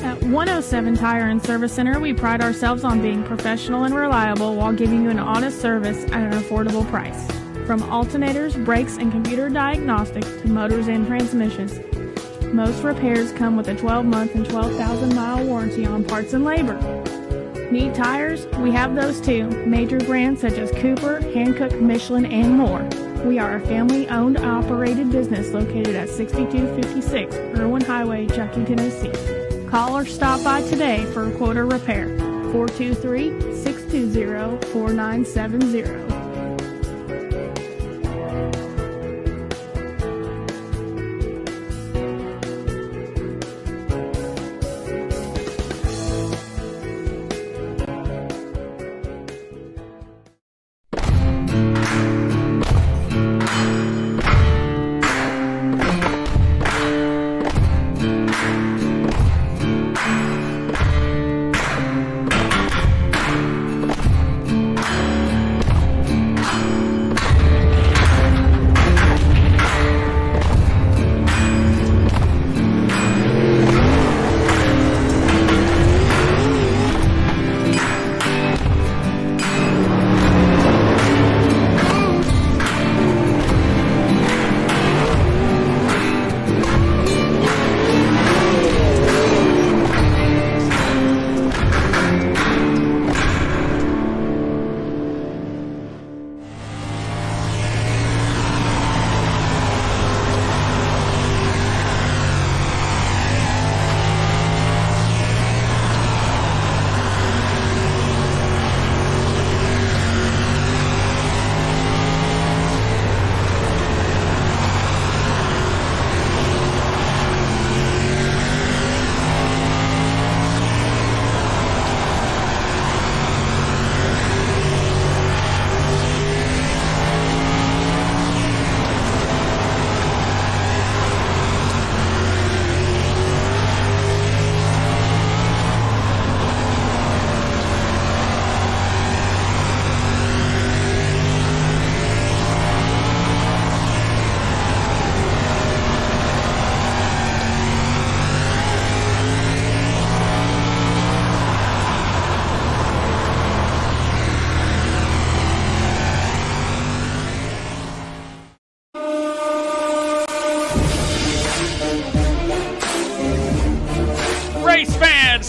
At 107 Tire and Service Center, we pride ourselves on being professional and reliable while giving you an honest service at an affordable price. From alternators, brakes, and computer diagnostics to motors and transmissions. Most repairs come with a 12-month and 12,000-mile warranty on parts and labor. Need tires? We have those too. Major brands such as Cooper, Hankook, Michelin, and more. We are a family-owned, operated business located at 6256 Irwin Highway, Chuckey, Tennessee. Call or stop by today for a quote or repair. 423-620-4970.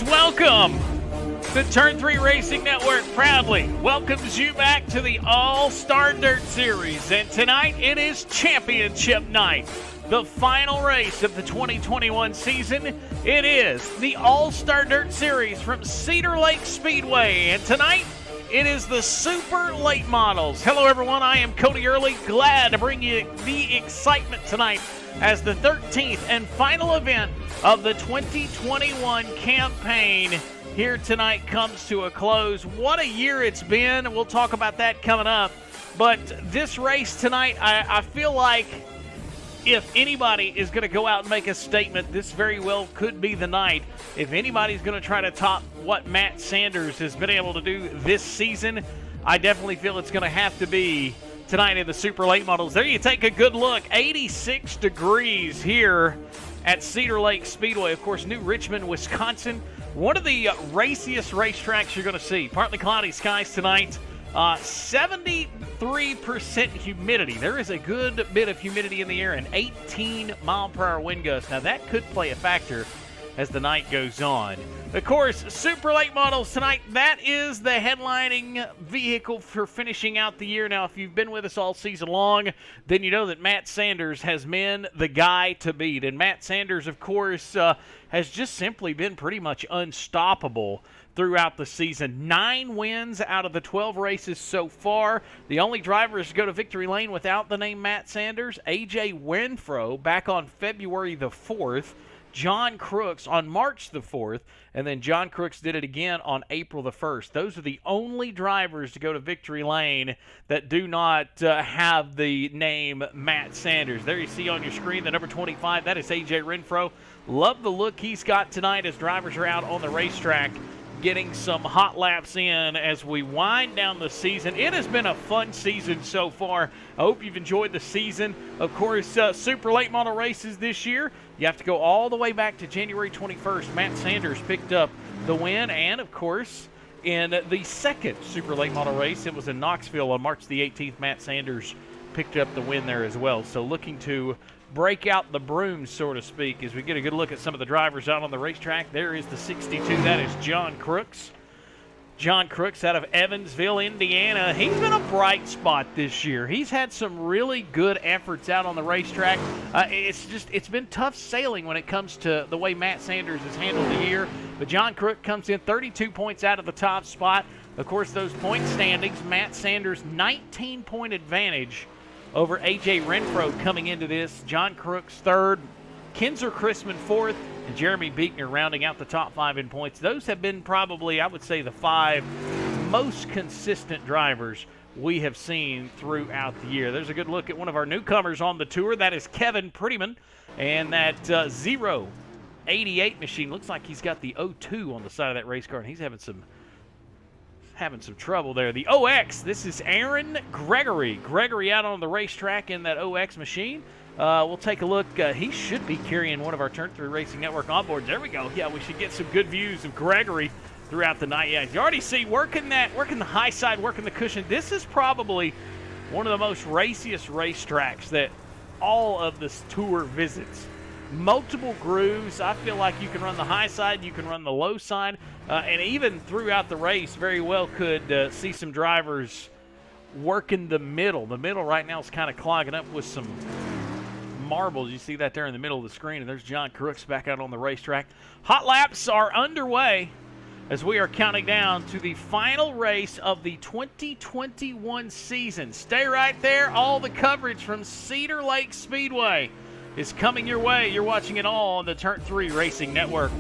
Welcome! The Turn 3 Racing Network proudly welcomes you back to the All-Star Dirt Series. And tonight it is championship night. The final race of the 2021 season. It is the All-Star Dirt Series from Cedar Lake Speedway. And tonight it is the Super Late Models. Hello everyone, I am Cody Early. Glad to bring you the excitement tonight as the 13th and final event of the 2021 campaign here tonight comes to a close. What a year it's been. We'll talk about that coming up. But this race tonight, I feel like if anybody is going to go out and make a statement, this very well could be the night. If anybody's going to try to top what Matt Sanders has been able to do this season, I definitely feel it's going to have to be tonight in the Super Late Models. There you take a good look. 86 degrees here at Cedar Lake Speedway. Of course, New Richmond, Wisconsin. One of the raciest racetracks you're going to see. Partly cloudy skies tonight. 73% humidity. There is a good bit of humidity in the air and 18-mile-per-hour wind gusts. Now, that could play a factor as the night goes on. Of course, Super Late Models tonight, that is the headlining vehicle for finishing out the year. Now, if you've been with us all season long, then you know that Matt Sanders has been the guy to beat. And Matt Sanders, of course, has just simply been pretty much unstoppable throughout the season. 9 wins out of the 12 races so far. The only drivers to go to victory lane without the name Matt Sanders, A.J. Winfro back on February the 4th. John Crooks on March the 4th, and then John Crooks did it again on April the 1st. Those are the only drivers to go to victory lane that do not have the name Matt Sanders. There you see on your screen the number 25. That is A.J. Renfro. Love the look he's got tonight as drivers are out on the racetrack getting some hot laps in as we wind down the season. It has been a fun season so far. I hope you've enjoyed the season. Of course, super late model races this year. You have to go all the way back to January 21st. Matt Sanders picked up the win, and, of course, in the second Super Late Model race, it was in Knoxville on March the 18th. Matt Sanders picked up the win there as well. So looking to break out the broom, so to speak, as we get a good look at some of the drivers out on the racetrack. There is the 62. That is John Crooks. John Crooks out of Evansville, Indiana. He's been a bright spot this year. He's had some really good efforts out on the racetrack. It's been tough sailing when it comes to the way Matt Sanders has handled the year. But John Crooks comes in 32 points out of the top spot. Of course, those point standings, Matt Sanders 19-point advantage over A.J. Renfro coming into this. John Crooks third, Kinzer Chrisman fourth, and Jeremy Beekner rounding out the top 5 in points. Those have been probably, I would say, the 5 most consistent drivers we have seen throughout the year. There's a good look at one of our newcomers on the tour. That is Kevin Prettyman, and that 088 machine looks like he's got the 02 on the side of that race car, and he's having some trouble there. The OX, this is Aaron Gregory. Gregory out on the racetrack in that OX machine. We'll take a look. He should be carrying one of our Turn 3 Racing Network onboards. There we go. Yeah, we should get some good views of Gregory throughout the night. Yeah, you already see working the high side, working the cushion. This is probably one of the most raciest racetracks that all of this tour visits. Multiple grooves. I feel like you can run the high side, you can run the low side, and even throughout the race, very well could see some drivers working the middle. The middle right now is kind of clogging up with some marbles. You see that there in the middle of the screen, and there's John Crooks back out on the racetrack. Hot laps are underway as we are counting down to the final race of the 2021 season. Stay right there. All the coverage from Cedar Lake Speedway is coming your way. You're watching it all on the Turn 3 Racing Network.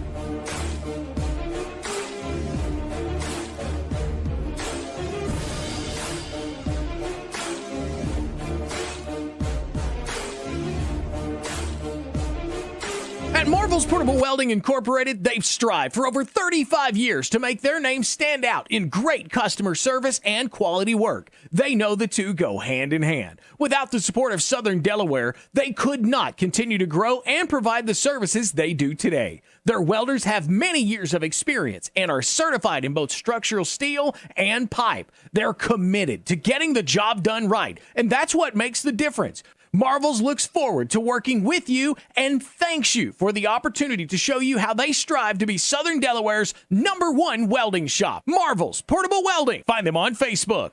At Marvel's Portable Welding Incorporated, they've strived for over 35 years to make their name stand out in great customer service and quality work. They know the two go hand in hand. Without the support of Southern Delaware, they could not continue to grow and provide the services they do today. Their welders have many years of experience and are certified in both structural steel and pipe. They're committed to getting the job done right, and that's what makes the difference. Marvels looks forward to working with you and thanks you for the opportunity to show you how they strive to be Southern Delaware's #1 welding shop. Marvels Portable Welding. Find them on Facebook.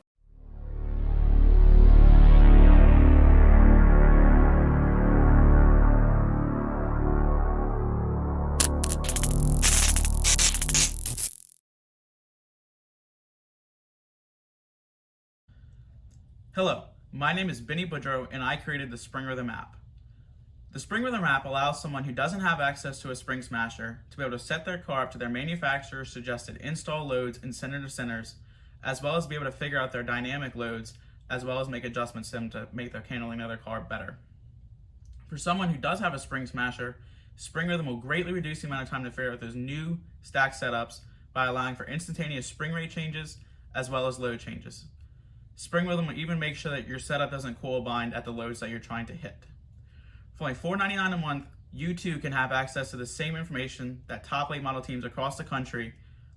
Hello. My name is Benny Boudreau, and I created the Spring Rhythm app. The Spring Rhythm app allows someone who doesn't have access to a Spring Smasher to be able to set their car up to their manufacturer's suggested install loads and center to centers, as well as be able to figure out their dynamic loads, as well as make adjustments to them to make their handling of their car better. For someone who does have a Spring Smasher, Spring Rhythm will greatly reduce the amount of time to figure out those new stack setups by allowing for instantaneous spring rate changes, as well as load changes. Spring Rhythm will even make sure that your setup doesn't coil bind at the loads that you're trying to hit. For only $4.99 a month, you too can have access to the same information that top late model teams across the country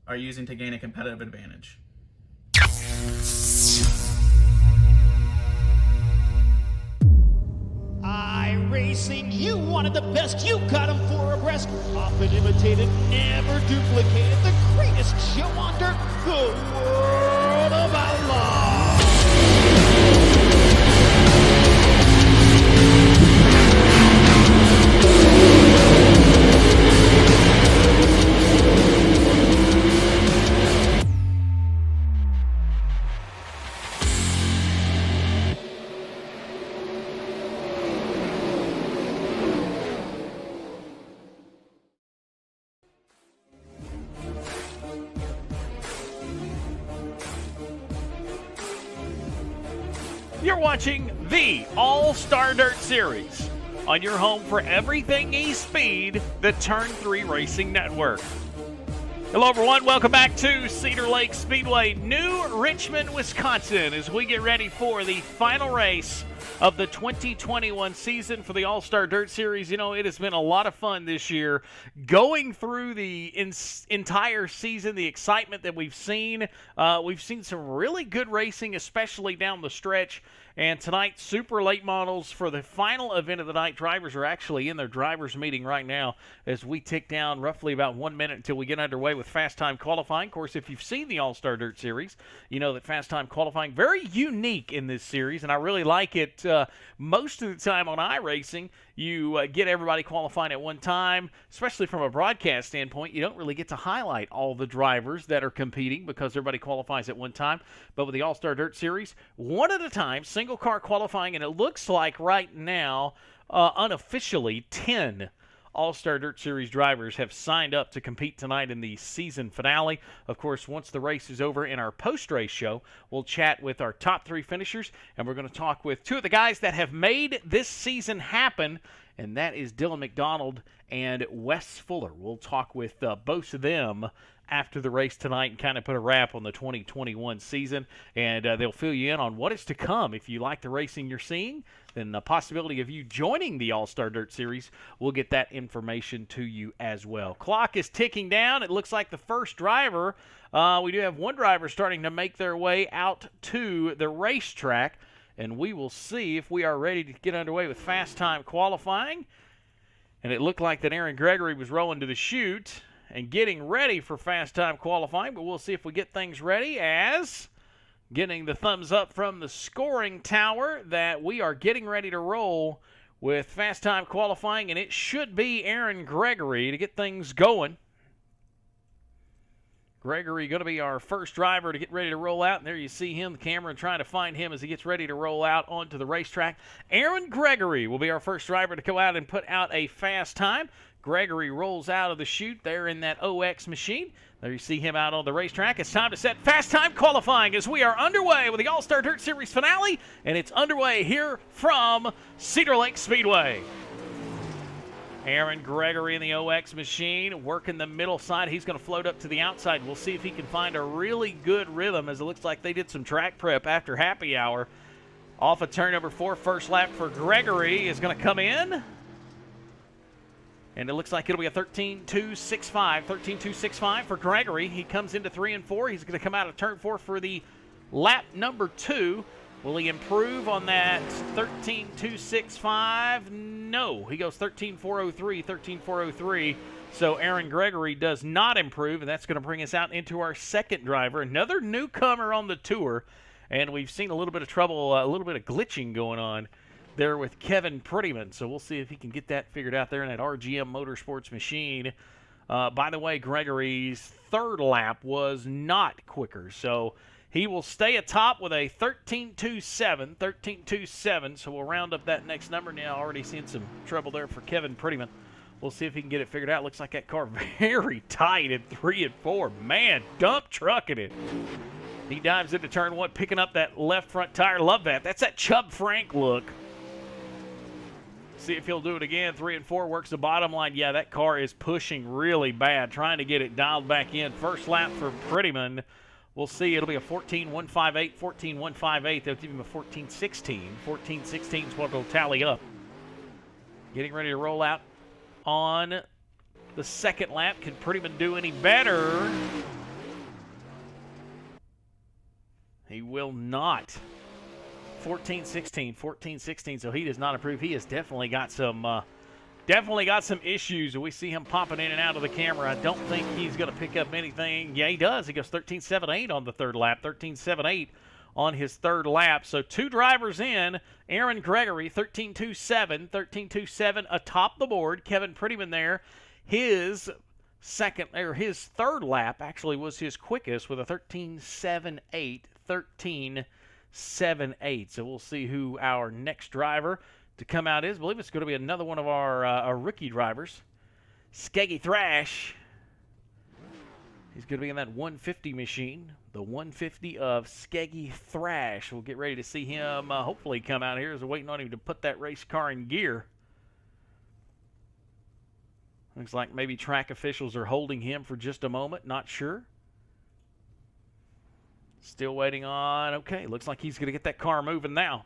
are using to gain a competitive advantage. iRacing, you wanted the best, you got them 4 abreast. Often imitated, never duplicated. The greatest show on dirt, the World of Outlaw. You're watching the All-Star Dirt Series on your home for everything e-speed, the Turn 3 Racing Network. Hello, everyone. Welcome back to Cedar Lake Speedway, New Richmond, Wisconsin, as we get ready for the final race of the 2021 season for the All-Star Dirt Series. You know, it has been a lot of fun this year going through the entire season, the excitement that we've seen. We've seen some really good racing, especially down the stretch. And tonight, super late models for the final event of the night. Drivers are actually in their drivers meeting right now as we tick down roughly about 1 minute until we get underway with fast time qualifying. Of course, if you've seen the All-Star Dirt Series, you know that fast time qualifying, very unique in this series, and I really like it. Most of the time on iRacing, you get everybody qualifying at one time, especially from a broadcast standpoint. You don't really get to highlight all the drivers that are competing because everybody qualifies at one time. But with the All-Star Dirt Series, one at a time, single car qualifying, and it looks like right now, unofficially, 10 All-Star Dirt Series drivers have signed up to compete tonight in the season finale. Of course, once the race is over in our post-race show, we'll chat with our top 3 finishers, and we're going to talk with 2 of the guys that have made this season happen, and that is Dylan McDonald and Wes Fuller. We'll talk with both of them after the race tonight and kind of put a wrap on the 2021 season, and they'll fill you in on what is to come. If you like the racing you're seeing, then the possibility of you joining the All-Star Dirt Series, we'll get that information to you as well. Clock is ticking down. It looks like the first driver, we do have one driver starting to make their way out to the racetrack, and we will see if we are ready to get underway with fast time qualifying. And it looked like that Aaron Gregory was rolling to the chute and getting ready for fast time qualifying, but we'll see if we get things ready as getting the thumbs up from the scoring tower that we are getting ready to roll with fast time qualifying, and it should be Aaron Gregory to get things going. Gregory going to be our first driver to get ready to roll out, and there you see him, the camera trying to find him as he gets ready to roll out onto the racetrack. Aaron Gregory will be our first driver to go out and put out a fast time. Gregory rolls out of the chute there in that OX machine. There you see him out on the racetrack. It's time to set fast time qualifying as we are underway with the All-Star Dirt Series finale, and it's underway here from Cedar Lake Speedway. Aaron Gregory in the OX machine, working the middle side. He's going to float up to the outside. We'll see if he can find a really good rhythm, as it looks like they did some track prep after happy hour. Off of turn number 4, first lap for Gregory is going to come in. And it looks like it'll be a 13.265. 13.265 for Gregory. He comes into 3 and 4. He's going to come out of turn 4 for the lap number 2. Will he improve on that 13.265? No. He goes 13.403, 13.403. So Aaron Gregory does not improve, and that's going to bring us out into our second driver, another newcomer on the tour. And we've seen a little bit of trouble, a little bit of glitching going on there with Kevin Prettyman. So we'll see if he can get that figured out there in that RGM Motorsports machine. By the way, Gregory's third lap was not quicker. So he will stay atop with a 13.27, 13.27. So we'll round up that next number. Now already seeing some trouble there for Kevin Prettyman. We'll see if he can get it figured out. Looks like that car very tight at 3 and 4. Man, dump trucking it. He dives into turn 1, picking up that left front tire. Love that. That's that Chubb Frank look. See if he'll do it again. 3 and 4 works the bottom line. Yeah, that car is pushing really bad, trying to get it dialed back in. First lap for Prettyman. We'll see. It'll be a 14.158, 14.158. They'll give him a 14.16. 14.16 is what it'll tally up. Getting ready to roll out on the second lap. Can Prettyman do any better? He will not. 14-16, 14-16, so he does not improve. He has definitely got some issues. We see him popping in and out of the camera. I don't think he's going to pick up anything. Yeah, he does. He goes 13.78 on the third lap, 13.78 on his third lap. So 2 drivers in. Aaron Gregory, 13.27, 13.27 atop the board. Kevin Prettyman there. His third lap actually was his quickest with a 13.78, 13.78. So we'll see who our next driver to come out is. I believe it's going to be another one of our rookie drivers, Skeggy Thrash. He's going to be in that 150 machine, the 150 of Skeggy Thrash. We'll get ready to see him hopefully come out here as we're waiting on him to put that race car in gear. Looks like maybe track officials are holding him for just a moment. Not sure. Still waiting on. Okay, looks like he's going to get that car moving now.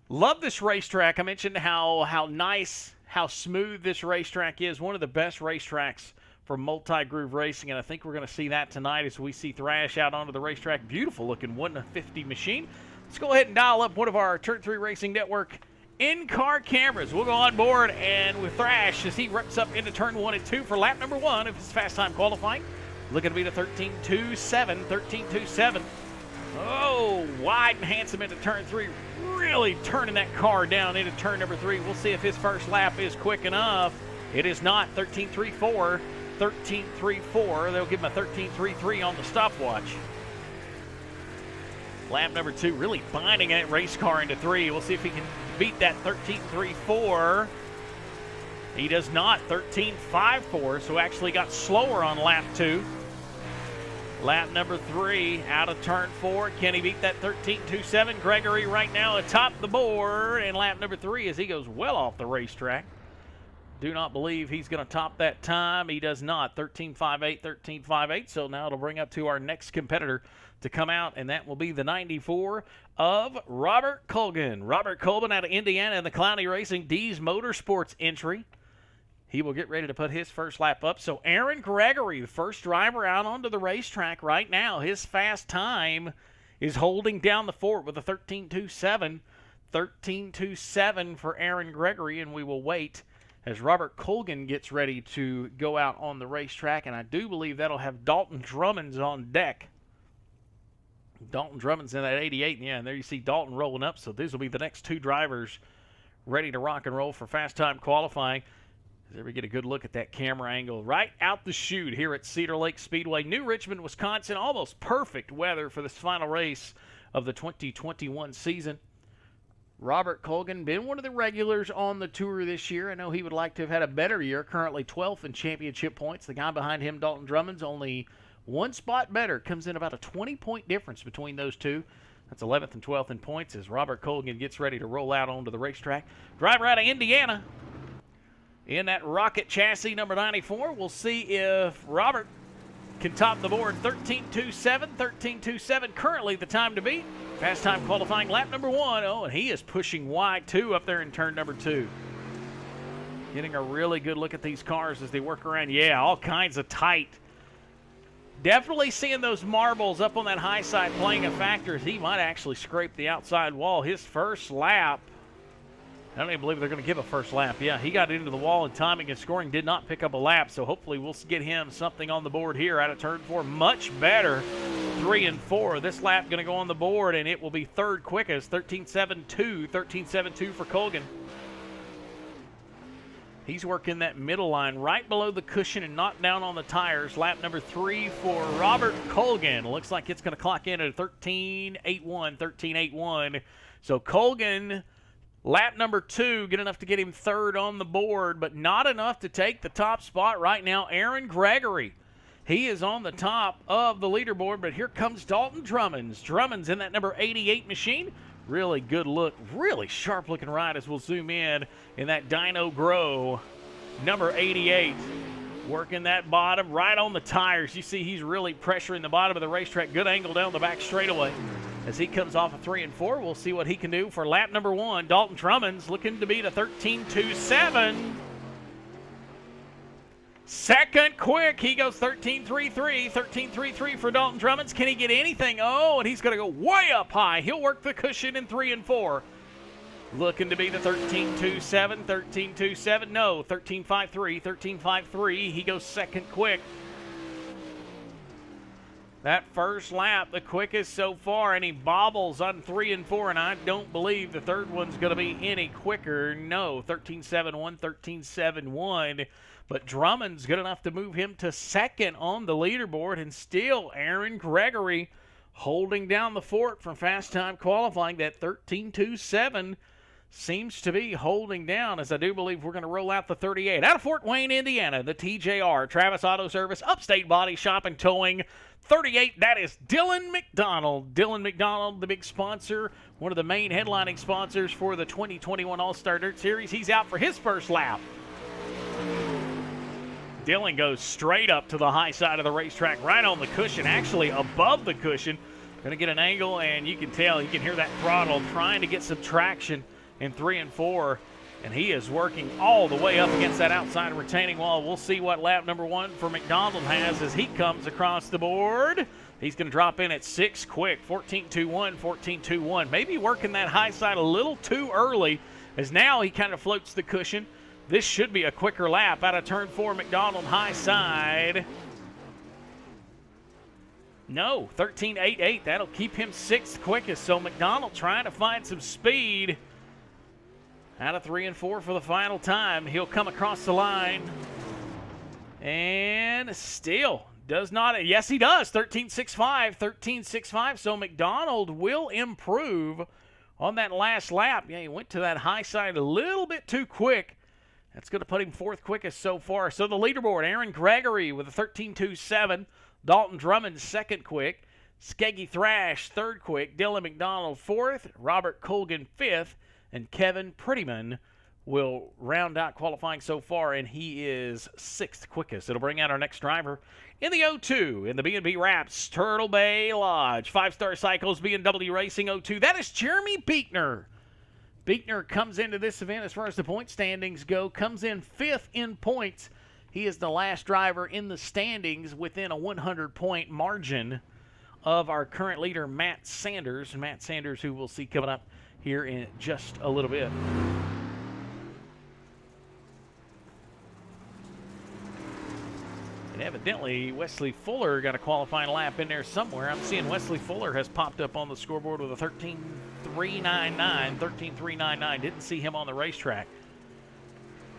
Love this racetrack. I mentioned how nice, how smooth this racetrack is. One of the best racetracks for multi-groove racing, and I think we're going to see that tonight as we see Thrash out onto the racetrack. Beautiful looking 150 machine. Let's go ahead and dial up one of our Turn 3 Racing Network in-car cameras. We'll go on board and with Thrash as he rips up into turn 1 and 2 for lap number 1 of his fast time qualifying. Looking to be the 13.27. Oh, wide and handsome into turn 3. Really turning that car down into turn number 3. We'll see if his first lap is quick enough. It is not. 13.34. 13.34. They'll give him a 13.33 on the stopwatch. Lap number 2 really binding that race car into 3. We'll see if he can beat that 13.34. He does not. 13.54, so actually got slower on lap 2. Lap number 3 out of turn 4. Can he beat that 13.27? Gregory right now atop the board. And lap number 3 as he goes well off the racetrack. Do not believe he's going to top that time. He does not. 13.58, 13.58. So now it'll bring up to our next competitor to come out, and that will be the 94 of Robert Colgan. Robert Colgan out of Indiana in the Clowney Racing D's Motorsports entry. He will get ready to put his first lap up. So Aaron Gregory, the first driver out onto the racetrack right now, his fast time is holding down the fort with a 13.27. 13.27 for Aaron Gregory, and we will wait as Robert Colgan gets ready to go out on the racetrack, and I do believe that'll have Dalton Drummond's on deck. Dalton Drummond's in that 88, and there you see Dalton rolling up, so these will be the next 2 drivers ready to rock and roll for fast time qualifying. There we get a good look at that camera angle right out the chute here at Cedar Lake Speedway, New Richmond, Wisconsin. Almost perfect weather for this final race of the 2021 season. Robert Colgan, been one of the regulars on the tour this year. I know he would like to have had a better year, currently 12th in championship points. The guy behind him, Dalton Drummond's, only 1 spot better. Comes in about a 20-point difference between those two. That's 11th and 12th in points as Robert Colgan gets ready to roll out onto the racetrack. Driver out of Indiana in that rocket chassis, number 94. We'll see if Robert can top the board. 13.27, 13.27, currently the time to beat. Fast time qualifying lap number 1. Oh, and he is pushing wide, too, up there in turn number 2. Getting a really good look at these cars as they work around. Yeah, all kinds of tight. Definitely seeing those marbles up on that high side playing a factor as he might actually scrape the outside wall. His first lap, I don't even believe they're going to give a first lap. Yeah, he got into the wall, and timing and scoring did not pick up a lap, so hopefully we'll get him something on the board here out of turn 4. Much better, 3 and 4. This lap going to go on the board, and it will be third quickest, 13.72, 13.72 for Colgan. He's working that middle line right below the cushion and not down on the tires. Lap number 3 for Robert Colgan. Looks like it's going to clock in at 13.81, 13.81. So Colgan, lap number 2, good enough to get him third on the board, but not enough to take the top spot right now. Aaron Gregory, he is on the top of the leaderboard, but here comes Dalton Drummond's. Drummond's in that number 88 machine. Really good look, really sharp looking ride as we'll zoom in that Dyno Grow number 88. Working that bottom right on the tires. You see he's really pressuring the bottom of the racetrack. Good angle down the back straightaway. As he comes off of 3 and 4, we'll see what he can do for lap number 1. Dalton Drummond's looking to beat a 13.27. Second quick, he goes 13.33. 13.33 for Dalton Drummond's. Can he get anything? Oh, and he's going to go way up high. He'll work the cushion in 3 and 4. Looking to be the 13.27. 13.27. No, 13.53. 13.53. He goes second quick. That first lap, the quickest so far, and he bobbles on 3 and 4, and I don't believe the third one's going to be any quicker. No, 13.71, 13.71. But Drummond's good enough to move him to second on the leaderboard, and still Aaron Gregory holding down the fort from fast time qualifying. That 13.27 seems to be holding down, as I do believe we're going to roll out the 38. Out of Fort Wayne, Indiana, the TJR, Travis Auto Service, Upstate Body Shop and Towing. 38, that is Dylan McDonald. Dylan McDonald, the big sponsor, one of the main headlining sponsors for the 2021 All-Star Dirt Series. He's out for his first lap. Dylan goes straight up to the high side of the racetrack, right on the cushion, actually above the cushion. Going to get an angle, and you can tell, you can hear that throttle trying to get some traction in 3 and 4. And he is working all the way up against that outside retaining wall. We'll see what lap number 1 for McDonald has as he comes across the board. He's going to drop in at 6 quick, 14.21, 14.21. Maybe working that high side a little too early, as now he kind of floats the cushion. This should be a quicker lap out of turn 4, McDonald high side. No, 13.88. That'll keep him 6th quickest. So McDonald trying to find some speed. Out of 3 and 4 for the final time. He'll come across the line. And still does not. Yes, he does. 13.65. 13.65. So McDonald will improve on that last lap. Yeah, he went to that high side a little bit too quick. That's going to put him 4th quickest so far. So the leaderboard, Aaron Gregory with a 13.27. Dalton Drummond 2nd quick. Skeggy Thrash 3rd quick. Dylan McDonald 4th. Robert Colgan 5th. And Kevin Prettyman will round out qualifying so far, and he is 6th quickest. It'll bring out our next driver in the 02 in the B&B Wraps Turtle Bay Lodge. 5-Star Cycles B&W Racing 02. That is Jeremy Beekner. Beekner comes into this event as far as the point standings go, comes in 5th in points. He is the last driver in the standings within a 100-point margin of our current leader, Matt Sanders. Matt Sanders, who we'll see coming up here in just a little bit. And evidently, Wesley Fuller got a qualifying lap in there somewhere. I'm seeing Wesley Fuller has popped up on the scoreboard with a 13.399. 13.399. Didn't see him on the racetrack.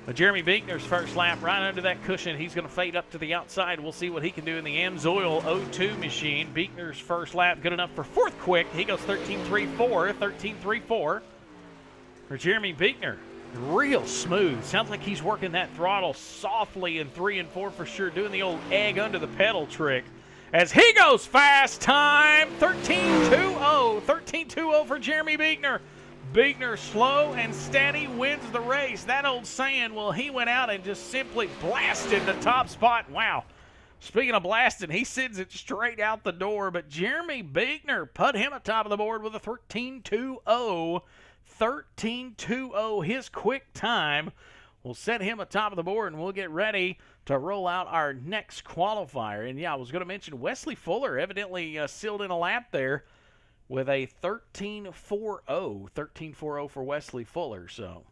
But Jeremy Beekner's first lap right under that cushion. He's going to fade up to the outside. We'll see what he can do in the Amsoil 02 machine. Beekner's first lap good enough for 4th quick. He goes 13.34, 13.34 for Jeremy Beekner. Real smooth. Sounds like he's working that throttle softly in 3 and 4 for sure, doing the old egg under the pedal trick. As he goes fast time, 13.20, 13.20 for Jeremy Beekner. Beekner slow and steady wins the race. That old saying, well, he went out and just simply blasted the top spot. Wow. Speaking of blasting, he sends it straight out the door. But Jeremy Beekner put him atop of the board with a 13.20. 13.20. His quick time will set him atop of the board, and we'll get ready to roll out our next qualifier. And, yeah, I was going to mention Wesley Fuller evidently sealed in a lap there with a 13.40. 13.40 for Wesley Fuller. So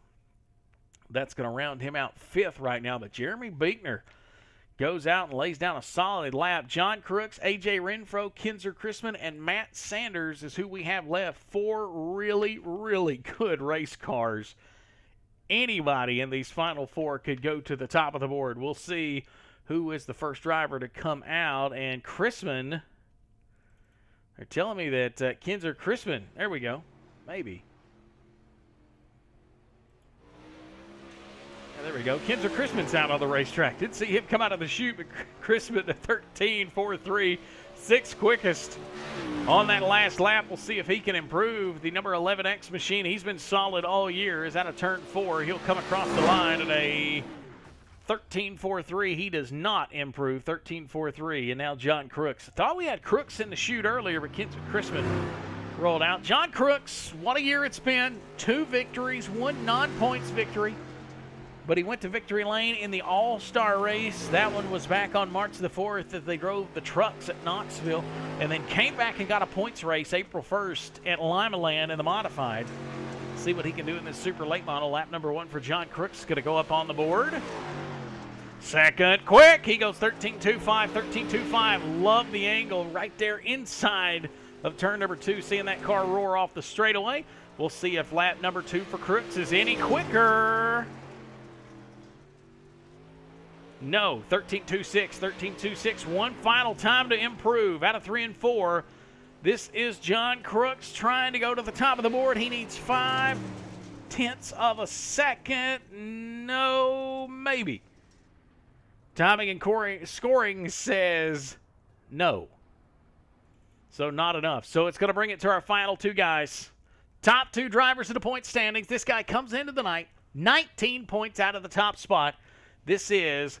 that's going to round him out 5th right now. But Jeremy Beekner goes out and lays down a solid lap. John Crooks, A.J. Renfro, Kinzer Chrisman, and Matt Sanders is who we have left. 4 really, really good race cars. Anybody in these final 4 could go to the top of the board. We'll see who is the first driver to come out. And Chrisman, they're telling me that Kinzer Chrisman, there we go, maybe. Yeah, there we go. Kinzer Chrisman's out on the racetrack. Didn't see him come out of the chute, but Chrisman at 13.43, 6th quickest on that last lap. We'll see if he can improve. The number 11X machine, he's been solid all year, is out of turn 4. He'll come across the line at a 13.43. He does not improve. 13.43. And now John Crooks. I thought we had Crooks in the chute earlier, but Kinzer Chrisman rolled out. John Crooks, what a year it's been. 2 victories, 1 non-points victory. But he went to victory lane in the All-Star race. That one was back on March the 4th as they drove the trucks at Knoxville, and then came back and got a points race April 1st at Limaland in the modified. See what he can do in this super late model. Lap number 1 for John Crooks is going to go up on the board. 2nd quick. He goes 13.25, 13.25. Love the angle right there inside of turn number 2. Seeing that car roar off the straightaway. We'll see if lap number 2 for Crooks is any quicker. No, 13.26, 13.26. One final time to improve out of 3 and 4. This is John Crooks trying to go to the top of the board. He needs 0.5 of a second. No, maybe. Timing and scoring says no. So not enough. So it's going to bring it to our final 2 guys. Top 2 drivers in the point standings. This guy comes into the night 19 points out of the top spot. This is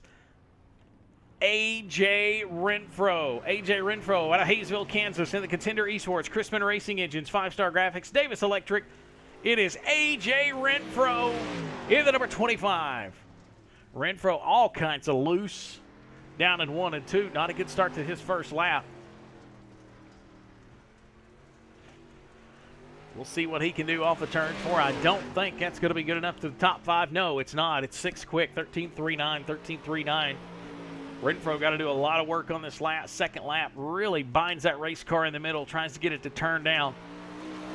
A.J. Renfro. A.J. Renfro out of Hayesville, Kansas in the Contender Esports, Chrisman Racing Engines, 5-Star Graphics, Davis Electric, It is A.J. Renfro in the number 25. Renfro all kinds of loose, down in 1 and 2. Not a good start to his first lap. We'll see what he can do off of turn 4. I don't think that's going to be good enough to the top 5. No, it's not. It's 6 quick, 13.39, 13.39. Renfro got to do a lot of work on this second lap. Really binds that race car in the middle, tries to get it to turn down.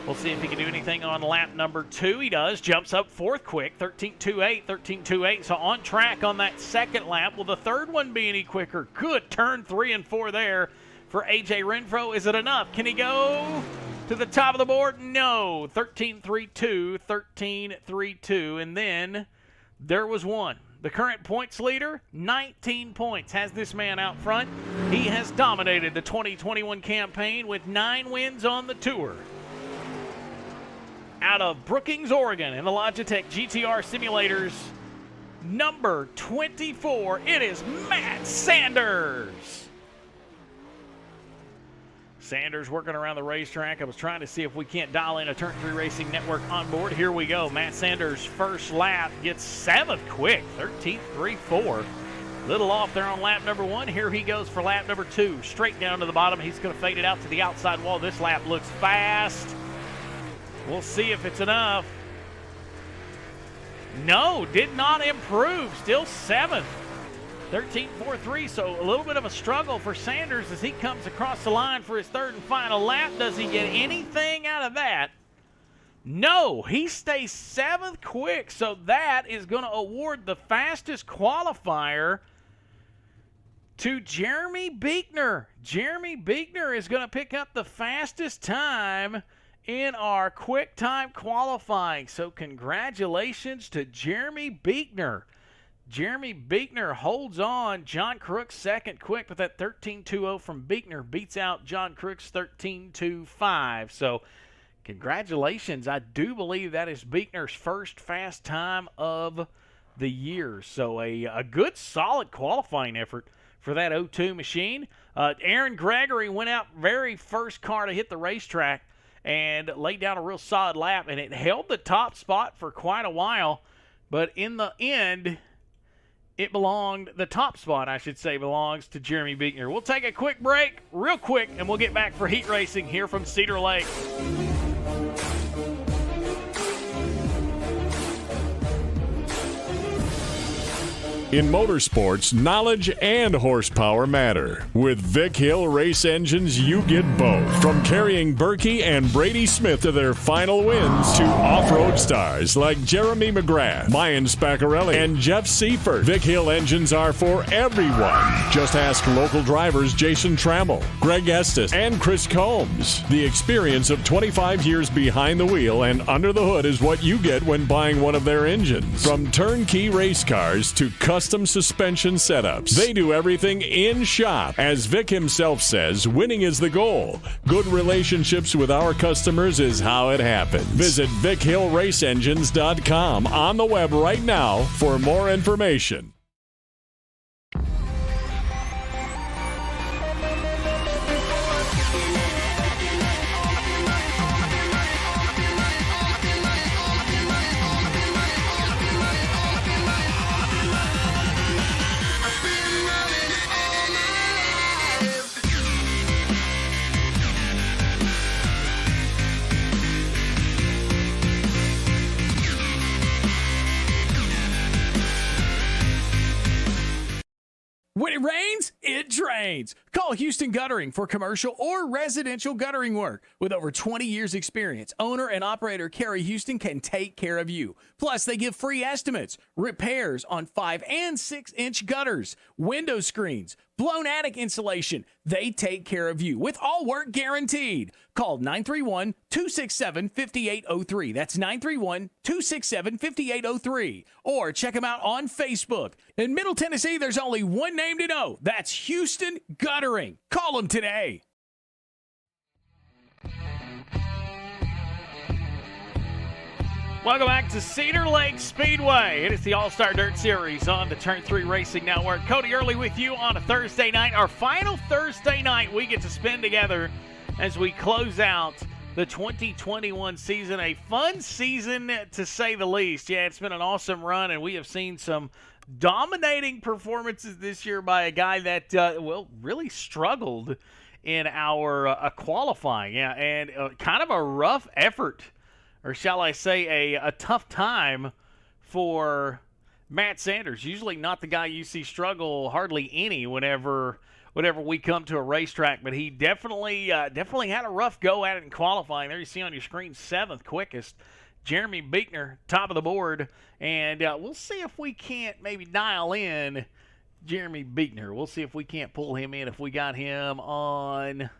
We'll see if he can do anything on lap number 2. He does. Jumps up 4th quick, 13.28, 13.28. So on track on that second lap. Will the third one be any quicker? Good turn 3 and 4 there for A.J. Renfro. Is it enough? Can he go to the top of the board? No. 13.32, 13.32. And then there was one. The current points leader, 19 points, has this man out front. He has dominated the 2021 campaign with 9 wins on the tour. Out of Brookings, Oregon, in the Logitech GTR simulators, number 24, it is Matt Sanders. Sanders working around the racetrack. I was trying to see if we can't dial in a Turn 3 Racing Network on board. Here we go. Matt Sanders' first lap gets 7th quick, 13.34. Little off there on lap number 1. Here he goes for lap number 2. Straight down to the bottom. He's going to fade it out to the outside wall. This lap looks fast. We'll see if it's enough. No, did not improve. Still 7th. 13.43, so a little bit of a struggle for Sanders as he comes across the line for his third and final lap. Does he get anything out of that? No, he stays 7th quick, so that is going to award the fastest qualifier to Jeremy Buechner. Jeremy Buechner is going to pick up the fastest time in our quick time qualifying. So congratulations to Jeremy Buechner. Jeremy Buechner holds on. John Crook's second quick, but that 13.20 from Buechner beats out John Crook's 13.25. So congratulations. I do believe that is Buechner's first fast time of the year. So a good, solid qualifying effort for that 02 machine. Aaron Gregory went out very first car to hit the racetrack and laid down a real solid lap, and it held the top spot for quite a while. But in the end, the top spot, I should say, belongs to Jeremy Buechner. We'll take a quick break, real quick, and we'll get back for heat racing here from Cedar Lake. In motorsports, knowledge and horsepower matter. With Vic Hill Race Engines, you get both. From carrying Berkey and Brady Smith to their final wins to off-road stars like Jeremy McGrath, Mayan Spaccarelli, and Jeff Seifert, Vic Hill Engines are for everyone. Just ask local drivers Jason Trammell, Greg Estes, and Chris Combs. The experience of 25 years behind the wheel and under the hood is what you get when buying one of their engines. From turnkey race cars to custom suspension setups, they do everything in shop. As Vic himself says, winning is the goal. Good relationships with our customers is how it happens. Visit VicHillRaceEngines.com on the web right now for more information. When it rains, it drains. Call Houston Guttering for commercial or residential guttering work. With over 20 years experience, owner and operator Kerry Houston can take care of you. Plus, they give free estimates, repairs on 5 and 6-inch gutters, window screens, blown attic insulation. They take care of you with all work guaranteed. Call 931-267-5803. That's 931-267-5803. Or check them out on Facebook. In Middle Tennessee, there's only one name to know. That's Houston Guttering. Call them today. Welcome back to Cedar Lake Speedway. It is the All-Star Dirt Series on the Turn 3 Racing Network. Cody Early with you on a Thursday night. Our final Thursday night we get to spend together as we close out the 2021 season. A fun season, to say the least. Yeah, it's been an awesome run, and we have seen some dominating performances this year by a guy that, really struggled in our qualifying. Yeah, and kind of a rough effort, or shall I say a tough time for Matt Sanders. Usually not the guy you see struggle hardly any whenever we come to a racetrack, but he definitely had a rough go at it in qualifying. There you see on your screen, 7th quickest. Jeremy Beekner, top of the board, and we'll see if we can't maybe dial in Jeremy Beekner. We'll see if we can't pull him in if we got him on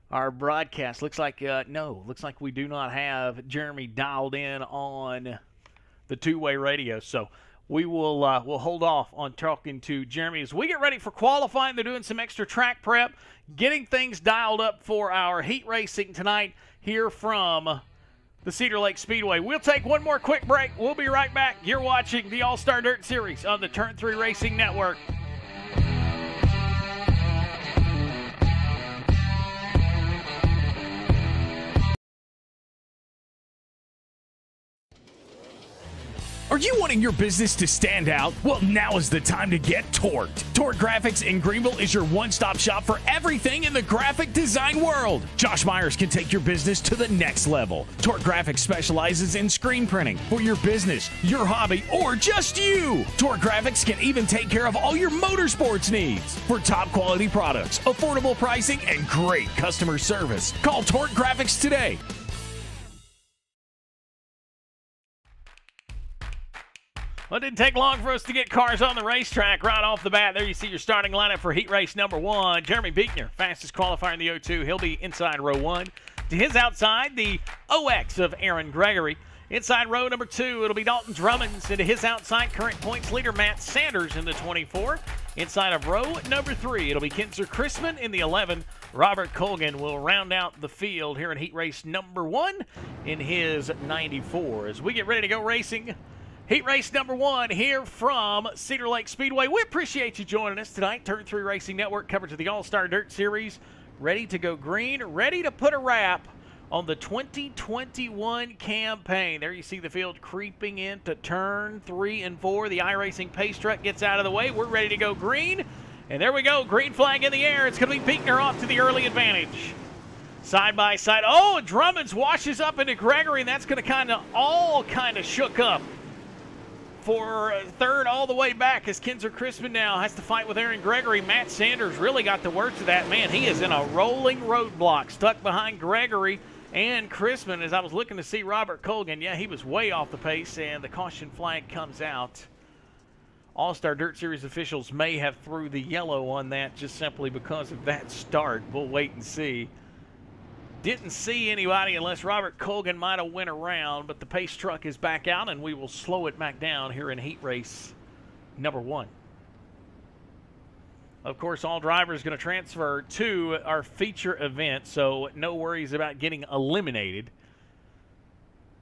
our broadcast. Looks like no. Looks like we do not have Jeremy dialed in on the two-way radio. So we will we'll hold off on talking to Jeremy as we get ready for qualifying. They're doing some extra track prep, getting things dialed up for our heat racing tonight here from the Cedar Lake Speedway. We'll take one more quick break. We'll be right back. You're watching the All-Star Dirt Series on the Turn 3 Racing Network. Are you wanting your business to stand out? Well, now is the time to get torqued. Torque Graphics in Greenville is your one-stop shop for everything in the graphic design world. Josh Myers can take your business to the next level. Torque Graphics specializes in screen printing for your business, your hobby, or just you. Torque Graphics can even take care of all your motorsports needs. For top quality products, affordable pricing, and great customer service, call Torque Graphics today. Well, it didn't take long for us to get cars on the racetrack right off the bat. There you see your starting lineup for heat race number 1. Jeremy Beekner, fastest qualifier in the O2. He'll be inside row 1. To his outside, the OX of Aaron Gregory. Inside row number 2, it'll be Dalton Drummond. And to his outside, current points leader Matt Sanders in the 24. Inside of row number 3, it'll be Kinzer Chrisman in the 11. Robert Colgan will round out the field here in heat race number 1 in his 94. As we get ready to go racing heat race number 1 here from Cedar Lake Speedway. We appreciate you joining us tonight. Turn 3 Racing Network coverage of the All-Star Dirt Series. Ready to go green, ready to put a wrap on the 2021 campaign. There you see the field creeping into turn 3 and 4. The iRacing pace truck gets out of the way. We're ready to go green. And there we go, green flag in the air. It's going to be Beekner off to the early advantage. Side by side. Oh, Drummond's washes up into Gregory, and that's going to kind of shook up for third all the way back as Kinzer Crispin now has to fight with Aaron Gregory. Matt Sanders really got the worst of that. Man, he is in a rolling roadblock, stuck behind Gregory and Crispin. As I was looking to see Robert Colgan, yeah, he was way off the pace, and the caution flag comes out. All-Star Dirt Series officials may have threw the yellow on that just simply because of that start. We'll wait and see. Didn't see anybody unless Robert Colgan might have went around, but the pace truck is back out, and we will slow it back down here in heat race number 1. Of course, all drivers going to transfer to our feature event, so no worries about getting eliminated.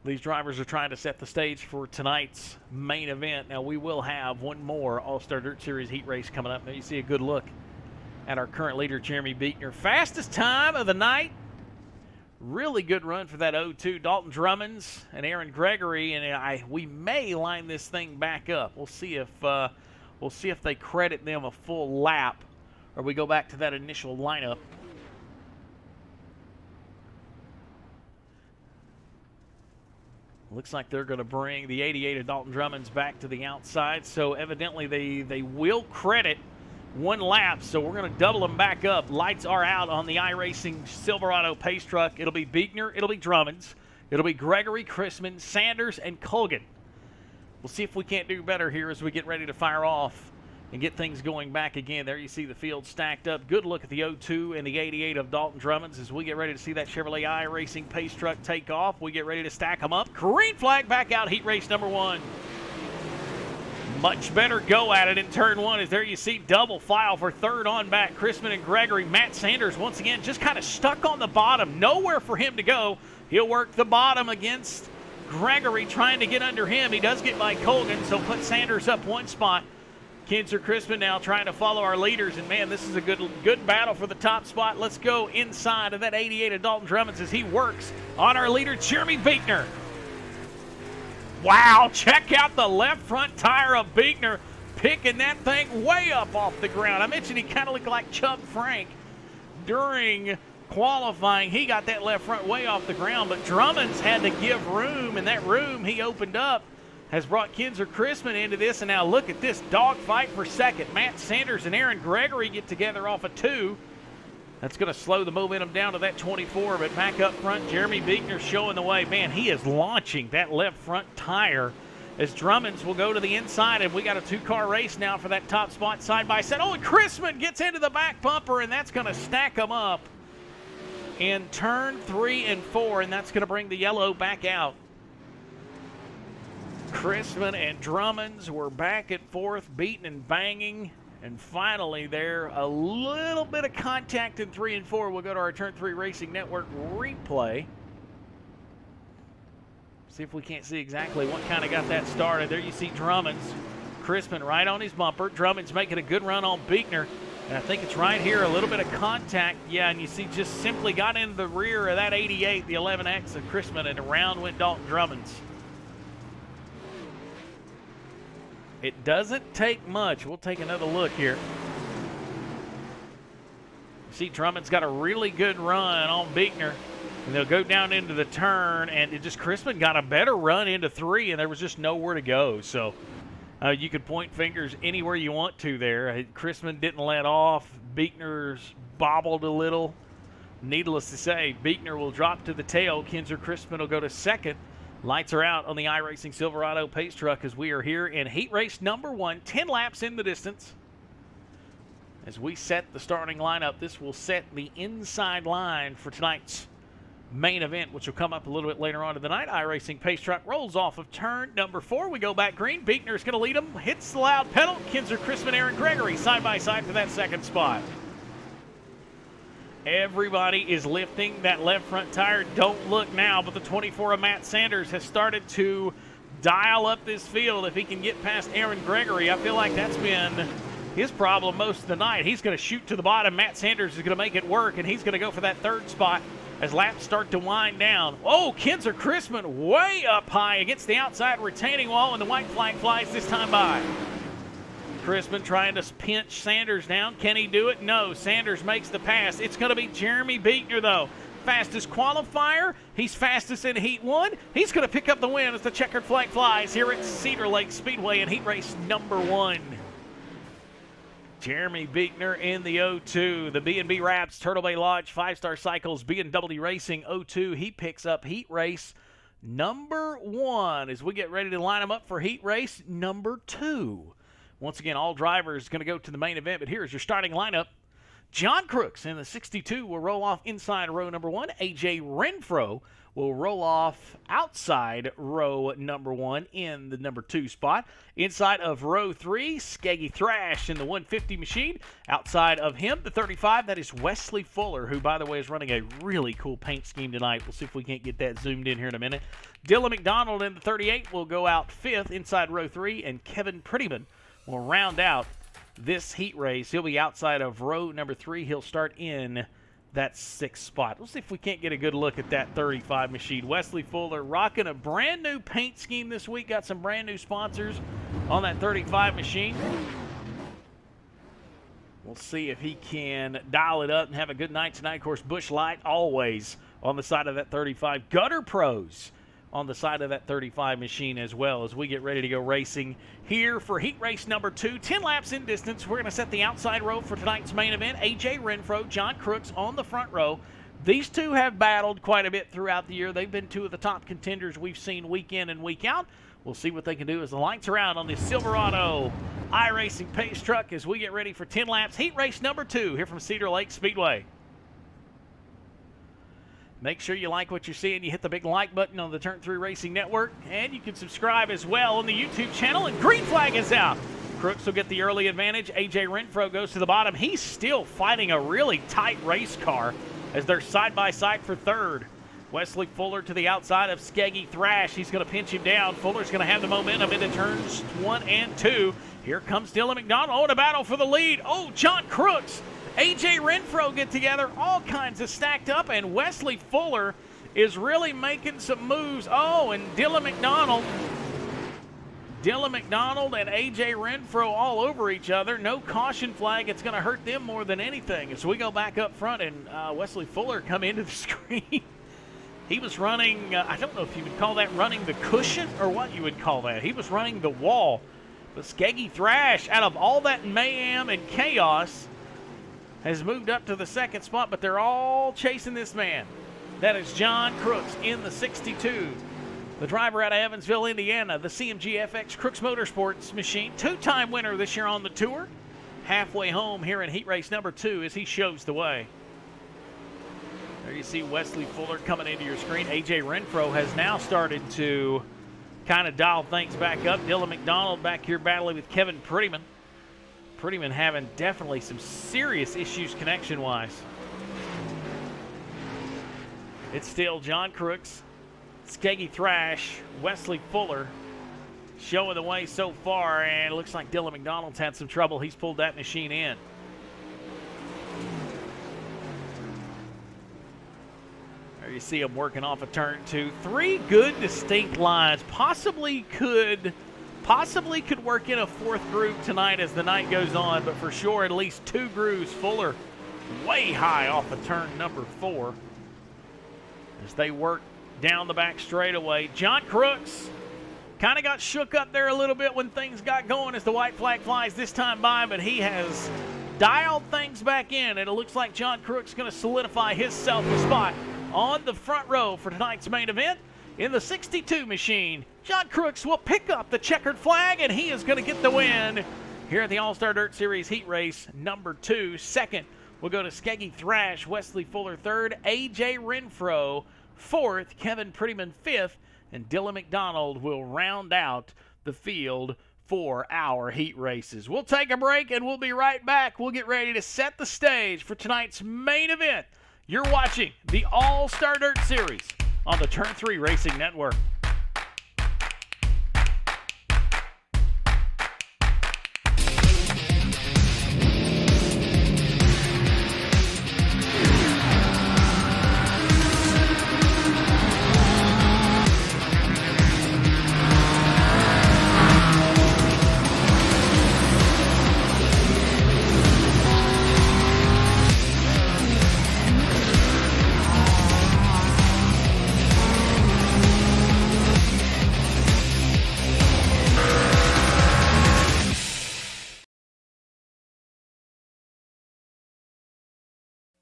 These drivers are trying to set the stage for tonight's main event. Now, we will have one more All-Star Dirt Series heat race coming up. Now, you see a good look at our current leader, Jeremy Beekner. Fastest time of the night. Really good run for that 0-2. Dalton Drummonds and Aaron Gregory, and we may line this thing back up. We'll see if they credit them a full lap, or we go back to that initial lineup. Looks like they're going to bring the 88 of Dalton Drummonds back to the outside, so evidently they will credit one lap, so we're going to double them back up. Lights are out on the iRacing Silverado pace truck. It'll be Beekner, it'll be Drummonds, it'll be Gregory, Chrisman, Sanders, and Colgan. We'll see if we can't do better here as we get ready to fire off and get things going back again. There you see the field stacked up. Good look at the 0-2 and the 88 of Dalton Drummonds as we get ready to see that Chevrolet iRacing pace truck take off. We get ready to stack them up. Green flag back out, heat race number 1. Much better go at it in turn 1 as there you see double file for third on back. Chrisman and Gregory. Matt Sanders once again just kind of stuck on the bottom. Nowhere for him to go. He'll work the bottom against Gregory trying to get under him. He does get by Colgan, so put Sanders up one spot. Kinzer Crispin now trying to follow our leaders, and man, this is a good battle for the top spot. Let's go inside of that 88 of Dalton Drummonds as he works on our leader, Jeremy Beekner. Wow, check out the left front tire of Beekner, picking that thing way up off the ground. I mentioned he kind of looked like Chubb Frank during qualifying. He got that left front way off the ground, but Drummonds had to give room, and that room he opened up has brought Kinzer Crispin into this. And now look at this dogfight for second. Matt Sanders and Aaron Gregory get together off of 2. That's going to slow the momentum down to that 24, but back up front, Jeremy Beekner showing the way. Man, he is launching that left front tire as Drummonds will go to the inside, and we got a 2-car race now for that top spot side by side. Oh, and Crispin gets into the back bumper, and that's going to stack them up in turn 3 and 4, and that's going to bring the yellow back out. Crispin and Drummonds were back and forth, beating and banging. And finally there, a little bit of contact in 3 and 4. We'll go to our Turn 3 Racing Network replay. See if we can't see exactly what kind of got that started. There you see Drummonds. Crispin right on his bumper. Drummonds making a good run on Beekner. And I think it's right here, a little bit of contact. Yeah, and you see just simply got into the rear of that 88, the 11X of Crispin, and around went Dalton Drummonds. It doesn't take much. We'll take another look here. See, Drummond's got a really good run on Beekner. And they'll go down into the turn, and it just Crispin got a better run into 3, and there was just nowhere to go. So you could point fingers anywhere you want to there. Crispin didn't let off. Beekner's bobbled a little. Needless to say, Beekner will drop to the tail. Kinzer Crispin will go to second. Lights are out on the iRacing Silverado Pace Truck as we are here in heat race number 1, 10 laps in the distance. As we set the starting lineup, this will set the inside line for tonight's main event, which will come up a little bit later on in the night. iRacing Pace Truck rolls off of turn number 4. We go back green. Beekner's going to lead him. Hits the loud pedal. Kinzer Crispin, Aaron Gregory side by side for that second spot. Everybody is lifting that left front tire. Don't look now, but the 24 of Matt Sanders has started to dial up this field. If he can get past Aaron Gregory, I feel like that's been his problem most of the night. He's going to shoot to the bottom. Matt Sanders is going to make it work, and he's going to go for that third spot as laps start to wind down. Oh, Kinzer Crispin way up high against the outside retaining wall, and the white flag flies this time by. Crispin trying to pinch Sanders down. Can he do it? No. Sanders makes the pass. It's going to be Jeremy Beekner, though. Fastest qualifier. He's fastest in Heat 1. He's going to pick up the win as the checkered flag flies here at Cedar Lake Speedway in heat race number 1. Jeremy Beekner in the 0-2. The B&B Wraps, Turtle Bay Lodge, 5-Star Cycles, B&W Racing 0-2. He picks up heat race number 1 as we get ready to line him up for heat race number 2. Once again, all drivers going to go to the main event, but here's your starting lineup. John Crooks in the 62 will roll off inside row number 1. A.J. Renfro will roll off outside row number 1 in the number 2 spot. Inside of row 3, Skeggy Thrash in the 150 machine. Outside of him, the 35, that is Wesley Fuller, who, by the way, is running a really cool paint scheme tonight. We'll see if we can't get that zoomed in here in a minute. Dylan McDonald in the 38 will go out 5th inside row 3, and Kevin Prettyman will round out this heat race. He'll be outside of row number 3. He'll start in that 6th spot. We'll see if we can't get a good look at that 35 machine. Wesley Fuller rocking a brand new paint scheme this week. Got some brand new sponsors on that 35 machine. We'll see if he can dial it up and have a good night tonight. Of course, Busch Light always on the side of that 35. Gutter Pros on the side of that 35 machine as well as we get ready to go racing here for heat race number 2. 10 laps in distance. We're going to set the outside row for tonight's main event. A.J. Renfro, John Crooks on the front row. These two have battled quite a bit throughout the year. They've been two of the top contenders we've seen week in and week out. We'll see what they can do as the lights are out on this Silverado iRacing Pace Truck as we get ready for 10 laps. Heat race number 2 here from Cedar Lake Speedway. Make sure you like what you're seeing. You hit the big like button on the Turn 3 Racing Network. And you can subscribe as well on the YouTube channel. And green flag is out. Crooks will get the early advantage. A.J. Renfro goes to the bottom. He's still fighting a really tight race car as they're side-by-side for 3rd. Wesley Fuller to the outside of Skeggy Thrash. He's going to pinch him down. Fuller's going to have the momentum into turns 1 and 2. Here comes Dylan McDonald. Oh, in a battle for the lead. Oh, John Crooks, A.J. Renfro get together. All kinds of stacked up, and Wesley Fuller is really making some moves. Oh, and Dylan McDonald and A.J. Renfro all over each other. No caution flag. It's going to hurt them more than anything. As we go back up front and Wesley Fuller come into the screen. He was running, I don't know if you would call that running the cushion or what you would call that. He was running the wall. But Skeggy Thrash, out of all that mayhem and chaos, has moved up to the second spot, but they're all chasing this man. That is John Crooks in the 62. The driver out of Evansville, Indiana, the CMG FX Crooks Motorsports machine. Two-time winner this year on the tour. Halfway home here in heat race number 2 as he shows the way. There you see Wesley Fuller coming into your screen. A.J. Renfro has now started to kind of dial things back up. Dylan McDonald back here battling with Kevin Prettyman. Prettyman having definitely some serious issues connection-wise. It's still John Crooks, Skeggy Thrash, Wesley Fuller showing the way so far, and it looks like Dylan McDonald's had some trouble. He's pulled that machine in. There you see him working off a turn 2. 3 good distinct lines. Possibly could work in a 4th groove tonight as the night goes on, but for sure at least 2 grooves. Fuller way high off of turn number 4 as they work down the back straightaway. John Crooks kind of got shook up there a little bit when things got going as the white flag flies this time by, but he has dialed things back in, and it looks like John Crooks going to solidify himself a spot on the front row for tonight's main event. In the 62 machine, John Crooks will pick up the checkered flag, and he is going to get the win here at the All-Star Dirt Series heat race number 2. Second, we'll go to Skeggy Thrash, Wesley Fuller 3rd, A.J. Renfro 4th, Kevin Prettyman 5th, and Dylan McDonald will round out the field for our heat races. We'll take a break, and we'll be right back. We'll get ready to set the stage for tonight's main event. You're watching the All-Star Dirt Series on the Turn 3 Racing Network.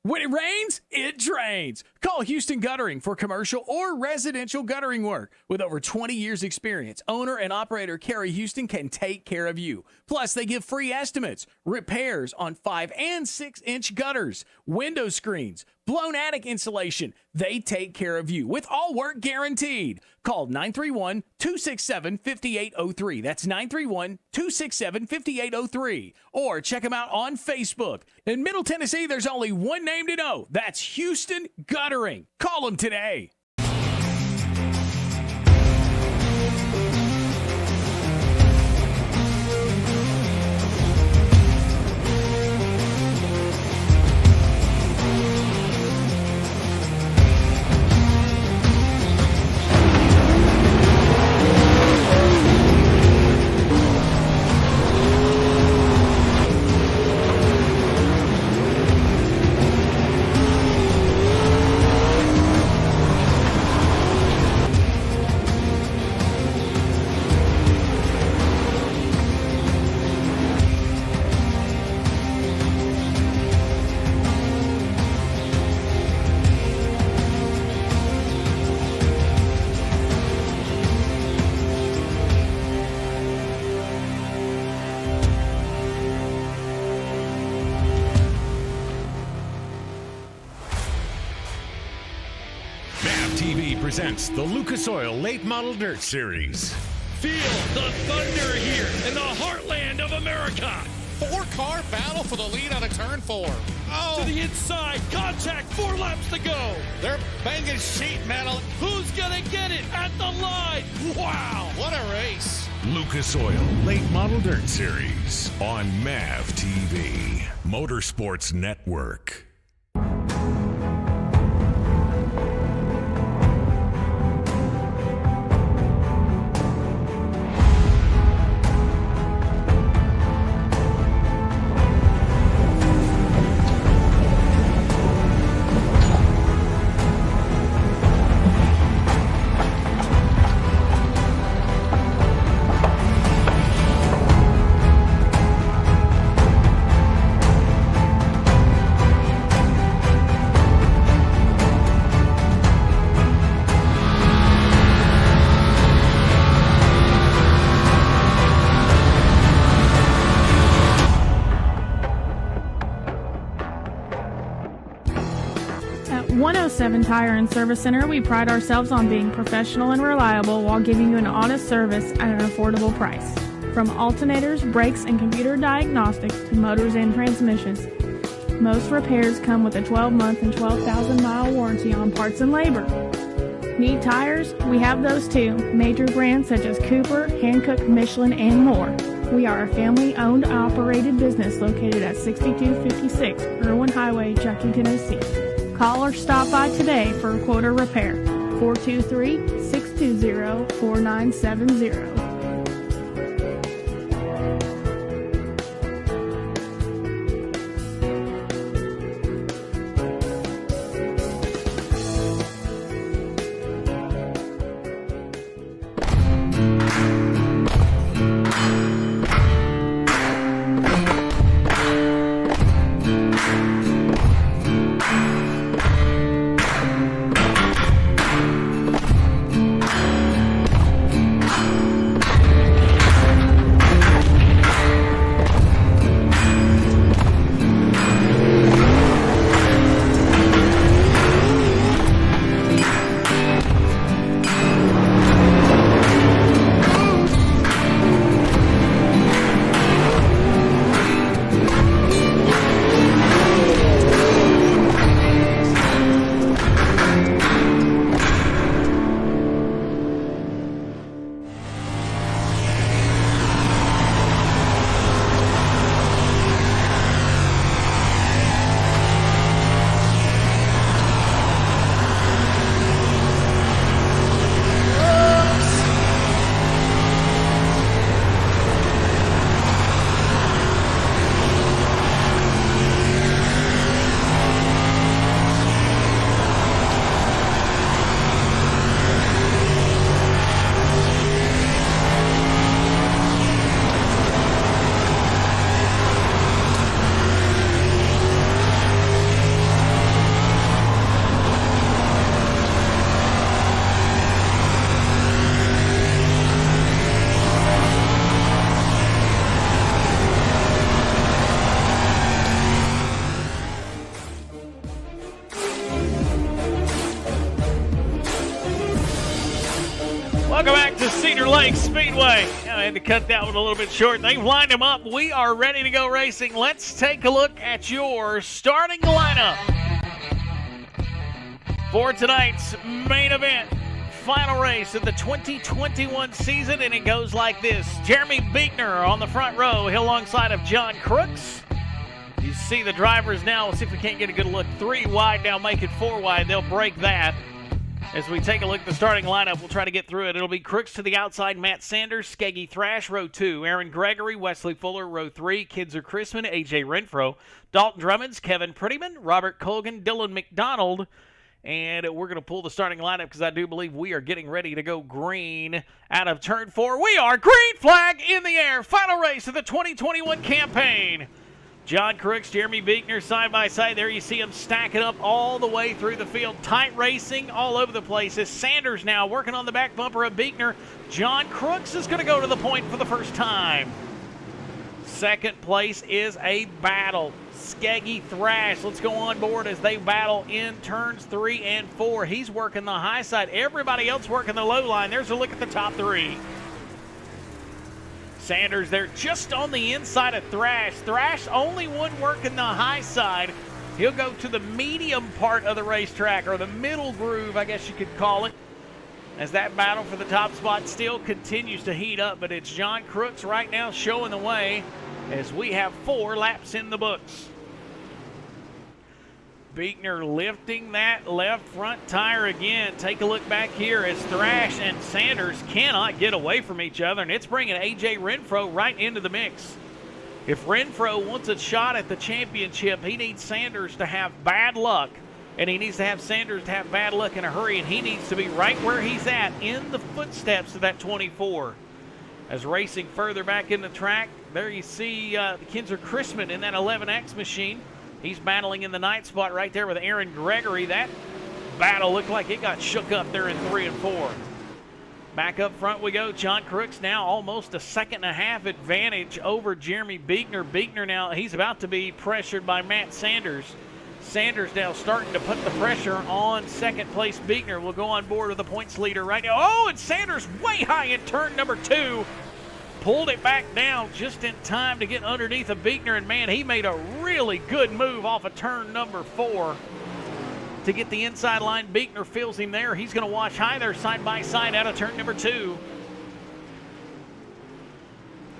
When it rains, it drains. Call Houston Guttering for commercial or residential guttering work. With over 20 years experience, owner and operator Kerry Houston can take care of you. Plus, they give free estimates, repairs on 5 and 6-inch gutters, window screens, blown attic insulation. They take care of you with all work guaranteed. Call 931-267-5803. That's 931-267-5803. Or check them out on Facebook. In Middle Tennessee, there's only one name to know. That's Houston Guttering. Call them today. Presents the Lucas Oil Late Model Dirt Series. Feel the thunder here in the heartland of America. 4-car battle for the lead on a turn 4. Oh! To the inside, contact, 4 laps to go. They're banging sheet metal. Who's gonna get it at the line? Wow! What a race. Lucas Oil Late Model Dirt Series on MAV TV, Motorsports Network. At 107 Tire and Service Center, we pride ourselves on being professional and reliable while giving you an honest service at an affordable price. From alternators, brakes, and computer diagnostics to motors and transmissions, most repairs come with a 12-month and 12,000-mile warranty on parts and labor. Need tires? We have those too. Major brands such as Cooper, Hankook, Michelin, and more. We are a family-owned, operated business located at 6256 Irwin Highway, Chuckey, Tennessee. Call or stop by today for a quote or repair. 423-620-4970. Welcome back to Cedar Lake Speedway. I had to cut that one a little bit short. They've lined them up. We are ready to go racing. Let's take a look at your starting lineup for tonight's main event. Final race of the 2021 season, and it goes like this. Jeremy Buechner on the front row, he'll alongside of John Crooks. You see the drivers now. We'll see if we can't get a good look. 3 wide now, make it 4 wide. They'll break that. As we take a look at the starting lineup, we'll try to get through it. It'll be Crooks to the outside, Matt Sanders, Skeggy Thrash, row 2, Aaron Gregory, Wesley Fuller, row 3, Kidzer Chrisman, AJ Renfro, Dalton Drummonds, Kevin Prettyman, Robert Colgan, Dylan McDonald, and we're going to pull the starting lineup because I do believe we are getting ready to go green out of turn 4. We are green flag in the air. Final race of the 2021 campaign. John Crooks, Jeremy Buechner side by side. There you see them stacking up all the way through the field. Tight racing all over the place. As Sanders now working on the back bumper of Buechner. John Crooks is going to go to the point for the first time. Second place is a battle. Skeggy Thrash, let's go on board as they battle in turns 3 and 4. He's working the high side. Everybody else working the low line. There's a look at the top 3. Sanders there just on the inside of Thrash. Thrash only one working the high side. He'll go to the medium part of the racetrack, or the middle groove, I guess you could call it. as that battle for the top spot still continues to heat up, but it's John Crooks right now showing the way as we have 4 laps in the books. Beekner lifting that left front tire again. Take a look back here as Thrash and Sanders cannot get away from each other, and it's bringing A.J. Renfro right into the mix. If Renfro wants a shot at the championship, he needs Sanders to have bad luck, and he needs to have Sanders to have bad luck in a hurry, and he needs to be right where he's at in the footsteps of that 24. As racing further back in the track, there you see Kinzer Chrisman in that 11X machine. He's battling in the 9th spot right there with Aaron Gregory. That battle looked like it got shook up there in 3 and 4. Back up front we go. John Crooks now almost a 2.5 advantage over Jeremy Beekner. Beekner now, he's about to be pressured by Matt Sanders. Sanders now starting to put the pressure on second place Beekner. Will go on board with the points leader right now. Oh, and Sanders way high in turn number 2. Pulled it back down just in time to get underneath of Beekner, and man, he made a really good move off of turn number 4 to get the inside line. Beekner feels him there. He's going to wash high there side by side out of turn number 2.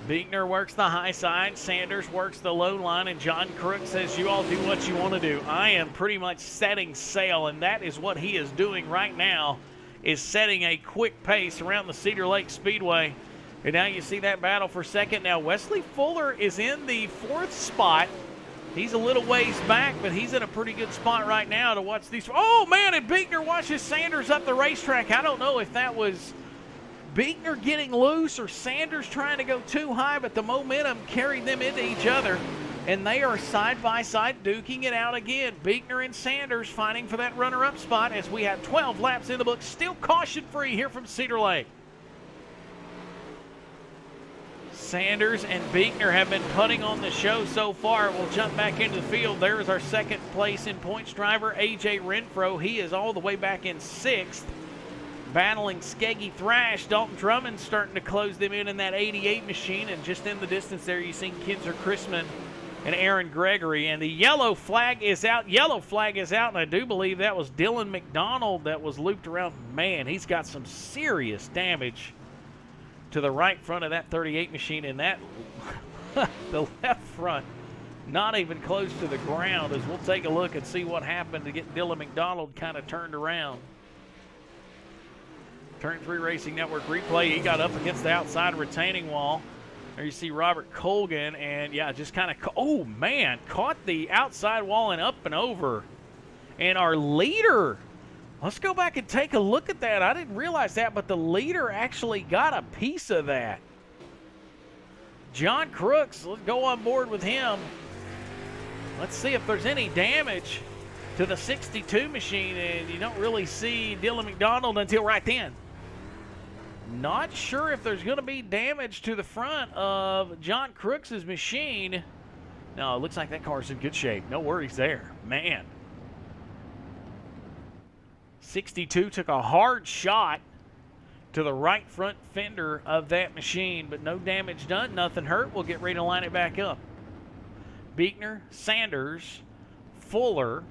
Beekner works the high side, Sanders works the low line, and John Crooks says, you all do what you want to do. I am pretty much setting sail, and that is what he is doing right now, is setting a quick pace around the Cedar Lake Speedway. And now you see that battle for second. Now Wesley Fuller is in the 4th spot. He's a little ways back, but he's in a pretty good spot right now to watch these. Oh, man, and Beekner watches Sanders up the racetrack. I don't know if that was Beekner getting loose or Sanders trying to go too high, but the momentum carried them into each other, and they are side by side duking it out again. Beekner and Sanders fighting for that runner-up spot as we have 12 laps in the book. Still caution-free here from Cedar Lake. Sanders and Beekner have been putting on the show so far. We'll jump back into the field. There is our second place in points driver, A.J. Renfro. He is all the way back in 6th, battling Skeggy Thrash. Dalton Drummond starting to close them in that 88 machine, and just in the distance there you see Kinzer Chrisman and Aaron Gregory. And the yellow flag is out. Yellow flag is out, and I do believe that was Dylan McDonald that was looped around. Man, he's got some serious damage to the right front of that 38 machine, and that the left front not even close to the ground, as we'll take a look and see what happened to get Dylan McDonald kind of turned around. Turn 3 Racing Network replay. He got up against the outside retaining wall. There you see Robert Colgan, and yeah, just kind of, oh man, caught the outside wall and up and over. And our leader, let's go back and take a look at that. I didn't realize that, but the leader actually got a piece of that. John Crooks, let's go on board with him. Let's see if there's any damage to the 62 machine, and you don't really see Dylan McDonald until right then. Not sure if there's going to be damage to the front of John Crooks' machine. No, it looks like that car's in good shape. No worries there. Man. 62 took a hard shot to the right front fender of that machine, but no damage done, nothing hurt. We'll get ready to line it back up. Beekner, Sanders, Fuller,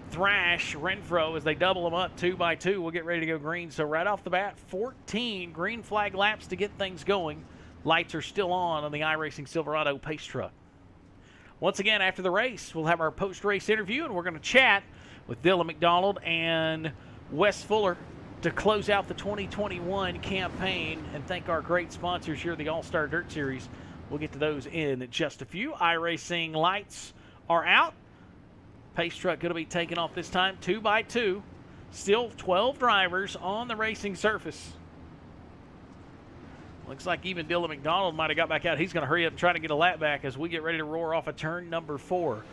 Thrash, Renfro, as they double them up 2 by 2. We'll get ready to go green. So right off the bat, 14 green flag laps to get things going. Lights are still on the iRacing Silverado pace truck. Once again, after the race, we'll have our post-race interview, and we're going to chat with Dylan McDonald and Wes Fuller to close out the 2021 campaign and thank our great sponsors here at the All-Star Dirt Series. We'll get to those in just a few. iRacing lights are out. Pace truck going to be taken off this time, 2 by 2. Still 12 drivers on the racing surface. Looks like even Dylan McDonald might have got back out. He's going to hurry up and try to get a lap back as we get ready to roar off of turn number 4.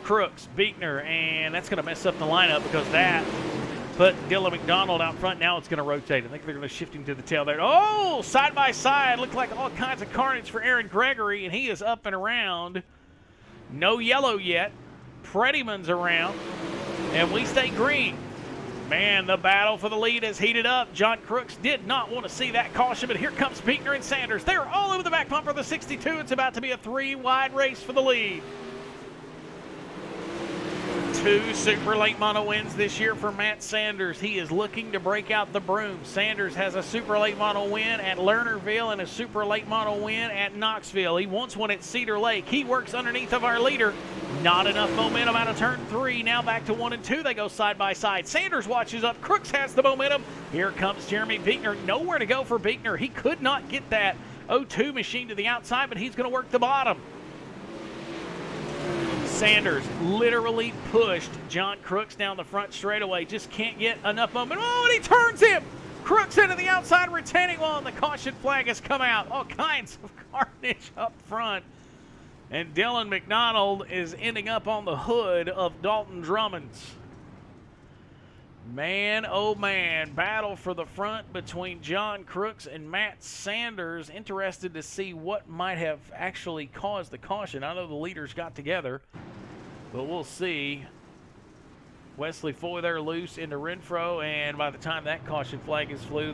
Crooks, Beekner, and that's going to mess up the lineup because that put Dylan McDonald out front. Now it's going to rotate. I think they're going to shift him to the tail there. Oh, side by side. Looked like all kinds of carnage for Aaron Gregory, and he is up and around. No yellow yet. Prettyman's around, and we stay green. Man, the battle for the lead has heated up. John Crooks did not want to see that caution, but here comes Beekner and Sanders. They're all over the back bumper of the 62. It's about to be a 3-wide race for the lead. 2 super late model wins this year for Matt Sanders. He is looking to break out the broom. Sanders has a super late model win at Lernerville and a super late model win at Knoxville. He wants one at Cedar Lake. He works underneath of our leader. Not enough momentum out of turn 3. Now back to 1 and 2. They go side by side. Sanders watches up. Crooks has the momentum. Here comes Jeremy Beekner. Nowhere to go for Beekner. He could not get that 0-2 machine to the outside, but he's going to work the bottom. Sanders literally pushed John Crooks down the front straightaway. Just can't get enough momentum. Oh, and he turns him. Crooks into the outside retaining wall, and the caution flag has come out. All kinds of carnage up front. And Dylan McDonald is ending up on the hood of Dalton Drummond's. Man, oh man, battle for the front between John Crooks and Matt Sanders. Interested to see what might have actually caused the caution. I know the leaders got together, but we'll see. Wesley Foy there loose into Renfro, and by the time that caution flag is flew, I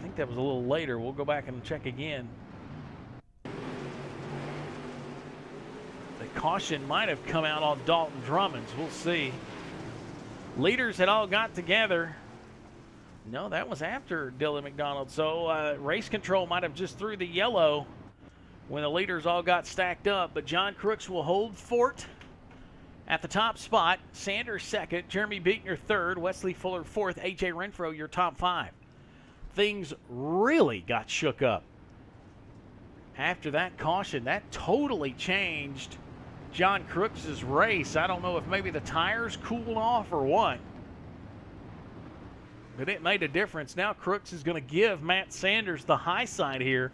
think that was a little later. We'll go back and check again. The caution might have come out on Dalton Drummond's. We'll see. Leaders had all got together. No, that was after Dylan McDonald. So race control might have just threw the yellow when the leaders all got stacked up. But John Crooks will hold fort at the top spot. Sanders second, Jeremy Beekner third, Wesley Fuller fourth, A.J. Renfro your top 5. Things really got shook up after that caution. That totally changed John Crooks' race. I don't know if maybe the tires cooled off or what, but it made a difference. Now Crooks is going to give Matt Sanders the high side here.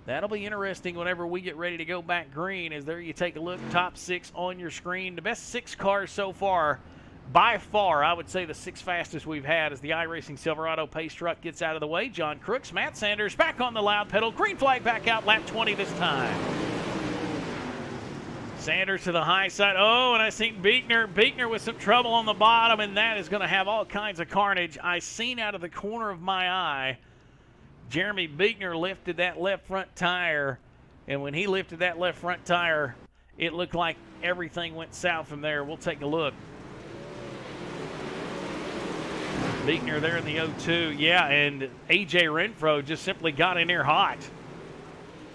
That'll be interesting whenever we get ready to go back green. As there you take a look, top 6 on your screen. The best 6 cars so far, by far, I would say the 6 fastest we've had as the iRacing Silverado Pace truck gets out of the way. John Crooks, Matt Sanders back on the loud pedal. Green flag back out, lap 20 this time. Sanders to the high side. Oh, and I see Beekner with some trouble on the bottom, and that is going to have all kinds of carnage. I seen out of the corner of my eye, Jeremy Beekner lifted that left front tire, and when he lifted that left front tire, it looked like everything went south from there. We'll take a look. Beekner there in the 0-2. Yeah, and A.J. Renfro just simply got in there hot.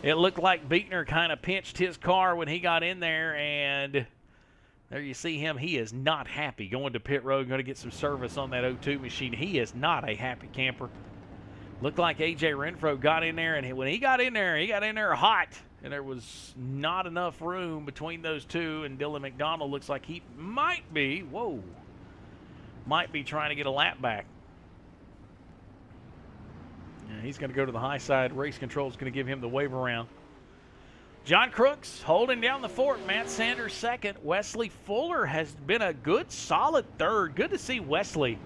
It looked like Beekner kind of pinched his car when he got in there, and there you see him. He is not happy going to pit road, going to get some service on that 0-2 machine. He is not a happy camper. Looked like A.J. Renfro got in there, and when he got in there hot, and there was not enough room between those two, and Dylan McDonald looks like he might be trying to get a lap back. Yeah, he's going to go to the high side. Race control is going to give him the wave around. John Crooks holding down the fort. Matt Sanders second. Wesley Fuller has been a good, solid third. Good to see Wesley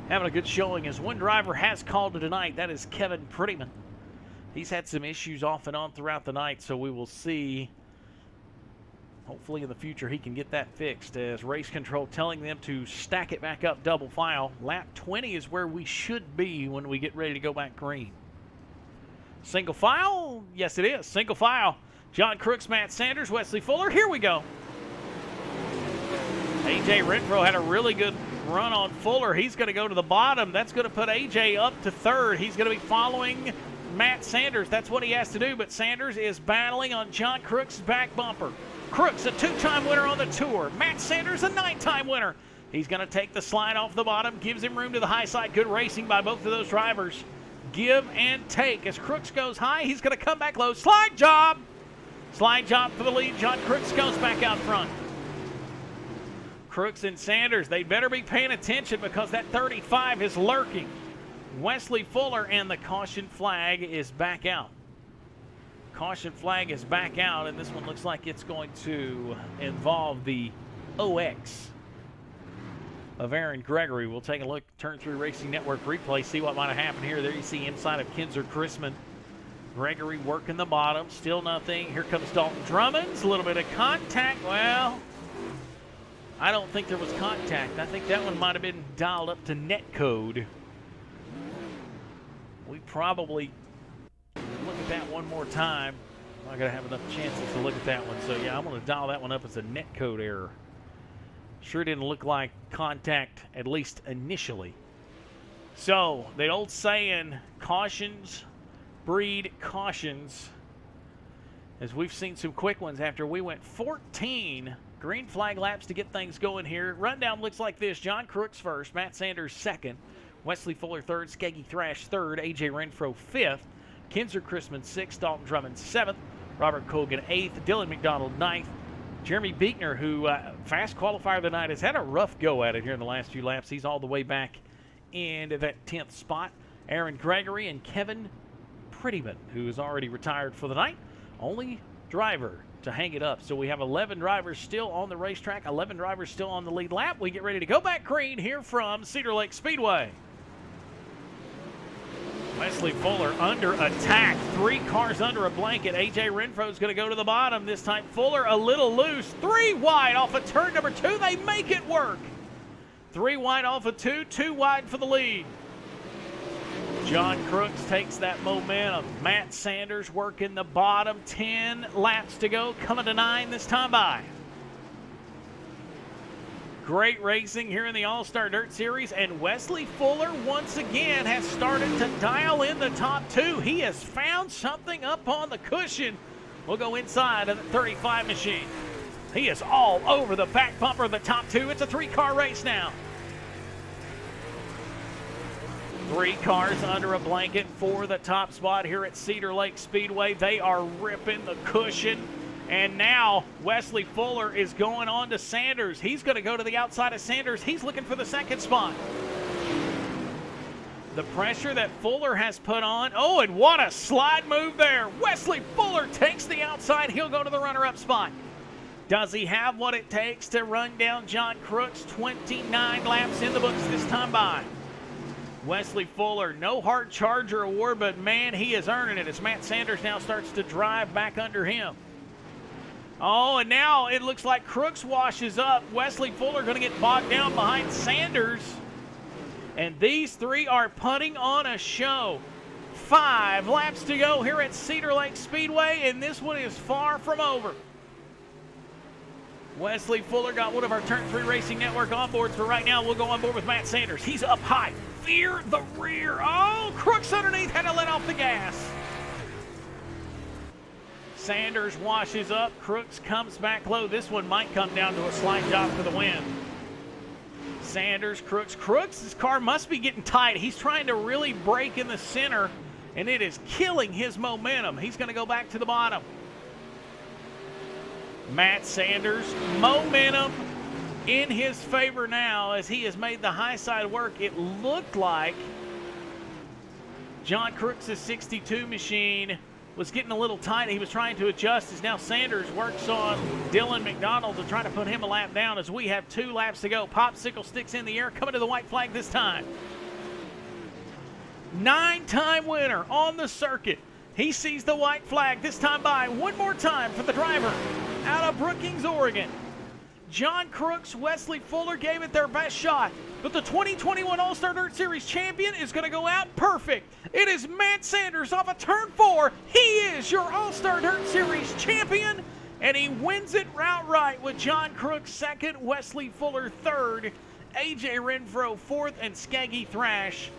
having a good showing, as one driver has called it tonight. That is Kevin Prettyman. He's had some issues off and on throughout the night, so we will see. Hopefully in the future he can get that fixed, as race control telling them to stack it back up double file. Lap 20 is where we should be when we get ready to go back green. Single file? Yes, it is. Single file. John Crooks, Matt Sanders, Wesley Fuller. Here we go. A.J. Renfro had a really good run on Fuller. He's going to go to the bottom. That's going to put A.J. up to third. He's going to be following Matt Sanders. That's what he has to do, but Sanders is battling on John Crooks' back bumper. Crooks, a 2-time winner on the tour. Matt Sanders, a 9-time winner. He's going to take the slide off the bottom, gives him room to the high side. Good racing by both of those drivers. Give and take. As Crooks goes high, he's going to come back low. Slide job. Slide job for the lead. John Crooks goes back out front. Crooks and Sanders, they better be paying attention, because that 35 is lurking. Wesley Fuller, and the caution flag is back out. Caution flag is back out, and this one looks like it's going to involve the OX of Aaron Gregory. We'll take a look, Turn 3 Racing Network replay, see what might have happened here. There you see inside of Kinzer Chrisman. Gregory working the bottom, still nothing. Here comes Dalton Drummond's, a little bit of contact. Well, I don't think there was contact. I think that one might have been dialed up to net code. We probably look at that one more time. I'm not going to have enough chances to look at that one. So, yeah, I'm going to dial that one up as a net code error. Sure didn't look like contact, at least initially. So, the old saying, cautions breed cautions, as we've seen some quick ones after we went 14 green flag laps to get things going here. Rundown looks like this. John Crooks first, Matt Sanders second, Wesley Fuller third, Skaggy Thrash third, A.J. Renfro fifth, Kinzer Chrisman sixth, Dalton Drummond seventh, Robert Colgan eighth, Dylan McDonald ninth, Jeremy Beekner, who fast qualifier of the night, has had a rough go at it here in the last few laps. He's all the way back into that 10th spot. Aaron Gregory and Kevin Prettyman, who is already retired for the night. Only driver to hang it up. So we have 11 drivers still on the racetrack, 11 drivers still on the lead lap. We get ready to go back green here from Cedar Lake Speedway. Wesley Fuller under attack. 3 cars under a blanket. A.J. Renfro is going to go to the bottom this time. Fuller a little loose. 3 wide off of turn number 2. They make it work. 3 wide off of 2. 2 wide for the lead. John Crooks takes that momentum. Matt Sanders working the bottom. 10 laps to go. Coming to 9 this time by. Great racing here in the All-Star Dirt Series, and Wesley Fuller once again has started to dial in the top 2. He has found something up on the cushion. We'll go inside of the 35 machine. He is all over the back bumper of the top 2. It's a 3-car race now. 3 cars under a blanket for the top spot here at Cedar Lake Speedway. They are ripping the cushion. And now Wesley Fuller is going on to Sanders. He's going to go to the outside of Sanders. He's looking for the 2nd spot. The pressure that Fuller has put on. Oh, and what a slide move there. Wesley Fuller takes the outside. He'll go to the runner-up spot. Does he have what it takes to run down John Crooks? 29 laps in the books this time by. Wesley Fuller, no hard charger award, but man, he is earning it as Matt Sanders now starts to drive back under him. Oh, and now it looks like Crooks washes up. Wesley Fuller going to get bogged down behind Sanders. And these 3 are putting on a show. 5 laps to go here at Cedar Lake Speedway, and this one is far from over. Wesley Fuller got one of our Turn 3 Racing Network onboards, but right now we'll go on board with Matt Sanders. He's up high. Fear the rear. Oh, Crooks underneath had to let off the gas. Sanders washes up. Crooks comes back low. This one might come down to a slight job for the win. Sanders, Crooks. Crooks' car must be getting tight. He's trying to really break in the center, and it is killing his momentum. He's going to go back to the bottom. Matt Sanders, momentum in his favor now as he has made the high side work. It looked like John Crooks' 62 machine was getting a little tight. He was trying to adjust as now Sanders works on Dylan McDonald to try to put him a lap down as we have 2 laps to go. Popsicle sticks in the air, coming to the white flag this time. 9-time winner on the circuit. He sees the white flag this time by. One more time for the driver out of Brookings, Oregon. John Crooks, Wesley Fuller gave it their best shot, but the 2021 All-Star Dirt Series champion is going to go out perfect. It is Matt Sanders off of turn 4. He is your All-Star Dirt Series champion, and he wins it outright with John Crooks 2nd, Wesley Fuller 3rd, A.J. Renfro 4th, and Skaggy Thrash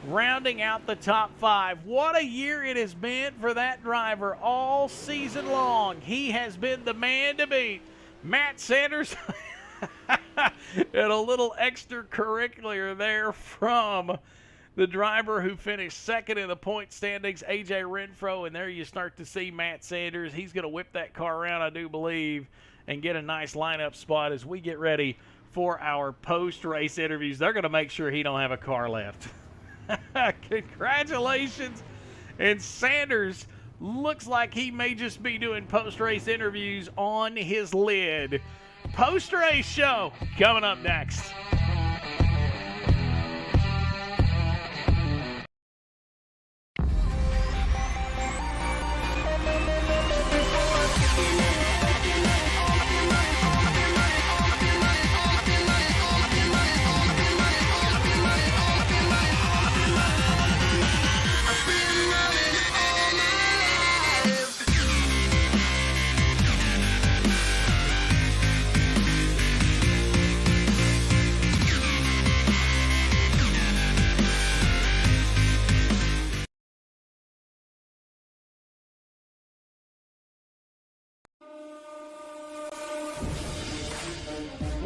rounding out the top 5. What a year it has been for that driver all season long. He has been the man to beat. Matt Sanders and a little extracurricular there from the driver who finished 2nd in the point standings, A.J. Renfro, and there you start to see Matt Sanders. He's going to whip that car around, I do believe, and get a nice lineup spot as we get ready for our post-race interviews. They're going to make sure he don't have a car left. Congratulations. And Sanders looks like he may just be doing post-race interviews on his lid. Post-race show coming up next.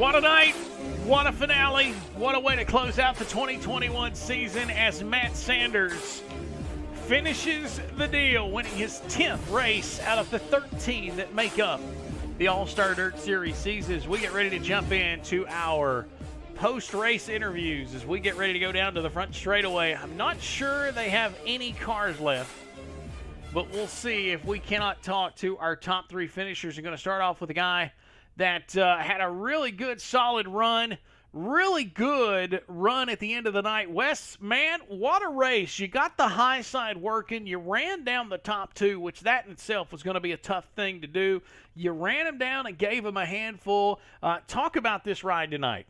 What a night, what a finale, what a way to close out the 2021 season as Matt Sanders finishes the deal, winning his 10th race out of the 13 that make up the All-Star Dirt Series season. As we get ready to jump into our post-race interviews, as we get ready to go down to the front straightaway. I'm not sure they have any cars left, but we'll see if we cannot talk to our top 3 finishers. We're going to start off with a guy that had a really good, solid run. Really good run at the end of the night. Wes, man, what a race. You got the high side working. You ran down the top 2, which that in itself was going to be a tough thing to do. You ran him down and gave him a handful. Talk about this ride tonight.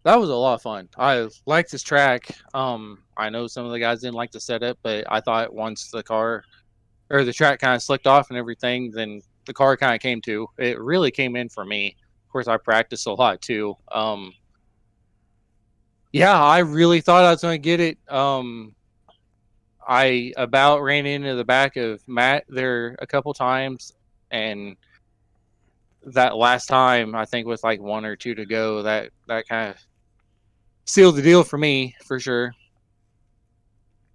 That was a lot of fun. I liked this track. I know some of the guys didn't like the setup, but I thought once the track kind of slicked off and everything, then the car kind of came to. It really came in for me. Of course, I practiced a lot too. Yeah, I really thought I was going to get it. I about ran into the back of Matt there a couple times, and that last time, I think with like 1 or 2 to go, that kind of sealed the deal for me, for sure.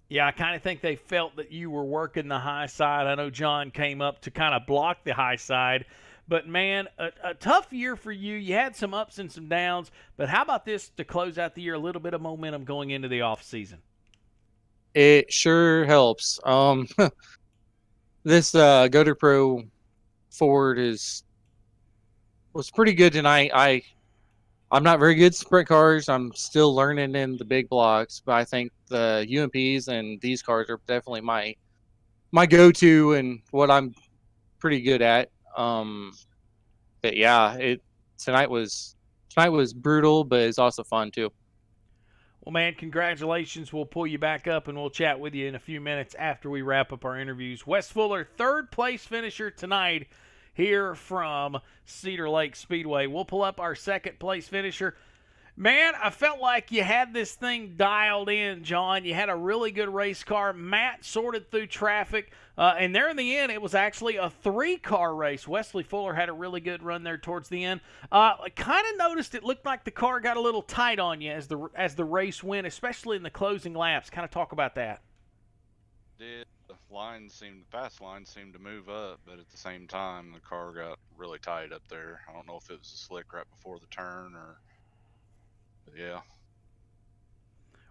Yeah, I kind of think they felt that you were working the high side. I know John came up to kind of block the high side. But, man, a tough year for you. You had some ups and some downs. But how about this to close out the year, a little bit of momentum going into the offseason? It sure helps. This Goater Pro Ford was pretty good tonight. I'm not very good at sprint cars. I'm still learning in the big blocks. But I think the UMPs and these cars are definitely my go-to and what I'm pretty good at. But yeah, tonight was brutal, but it's also fun too. Well, man, congratulations. We'll pull you back up and we'll chat with you in a few minutes after we wrap up our interviews. Wes Fuller, 3rd place finisher tonight here from Cedar Lake Speedway. We'll pull up our 2nd place finisher. Man, I felt like you had this thing dialed in, John. You had a really good race car. Matt sorted through traffic. And there in the end, it was actually a 3-car race. Wesley Fuller had a really good run there towards the end. I kind of noticed it looked like the car got a little tight on you as the race went, especially in the closing laps. Kind of talk about that. The fast lines seemed to move up, but at the same time, the car got really tight up there. I don't know if it was a slick right before the turn or... Yeah.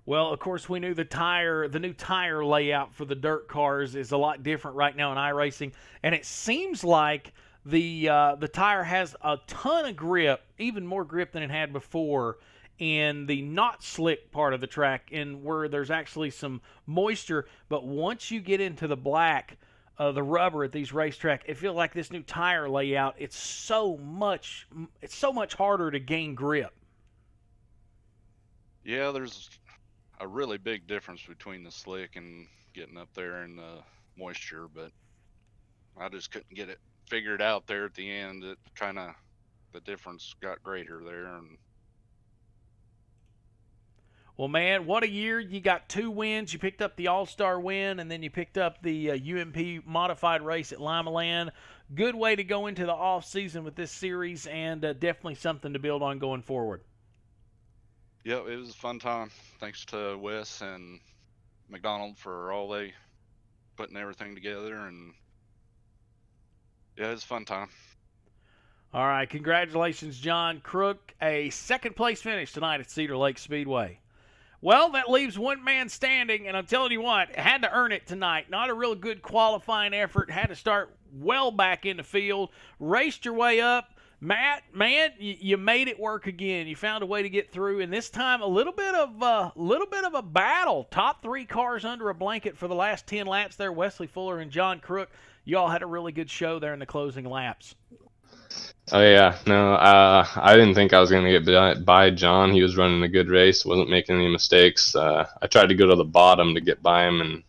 Well, of course, we knew the new tire layout for the dirt cars is a lot different right now in iRacing, and it seems like the tire has a ton of grip, even more grip than it had before, in the not slick part of the track, and where there's actually some moisture. But once you get into the black, the rubber at these racetracks, it feels like this new tire layout. It's so much harder to gain grip. Yeah, there's a really big difference between the slick and getting up there in the moisture, but I just couldn't get it figured out there at the end. It kind of, the difference got greater there. And well, man, what a year. You got 2 wins. You picked up the All-Star win, and then you picked up the UMP modified race at Lima Land. Good way to go into the off-season with this series, and definitely something to build on going forward. Yeah, it was a fun time. Thanks to Wes and McDonald for all they putting everything together, and yeah, it was a fun time. All right, congratulations, John Crook. A 2nd place finish tonight at Cedar Lake Speedway. Well, that leaves one man standing, and I'm telling you what, had to earn it tonight. Not a real good qualifying effort. Had to start well back in the field. Raced your way up. Matt, man, you made it work again. You found a way to get through, and this time a little bit of a battle. Top 3 cars under a blanket for the last 10 laps there. Wesley Fuller and John Crook. You all had a really good show there in the closing laps. Oh yeah, no, I didn't think I was going to get by John. He was running a good race, wasn't making any mistakes. I tried to go to the bottom to get by him, and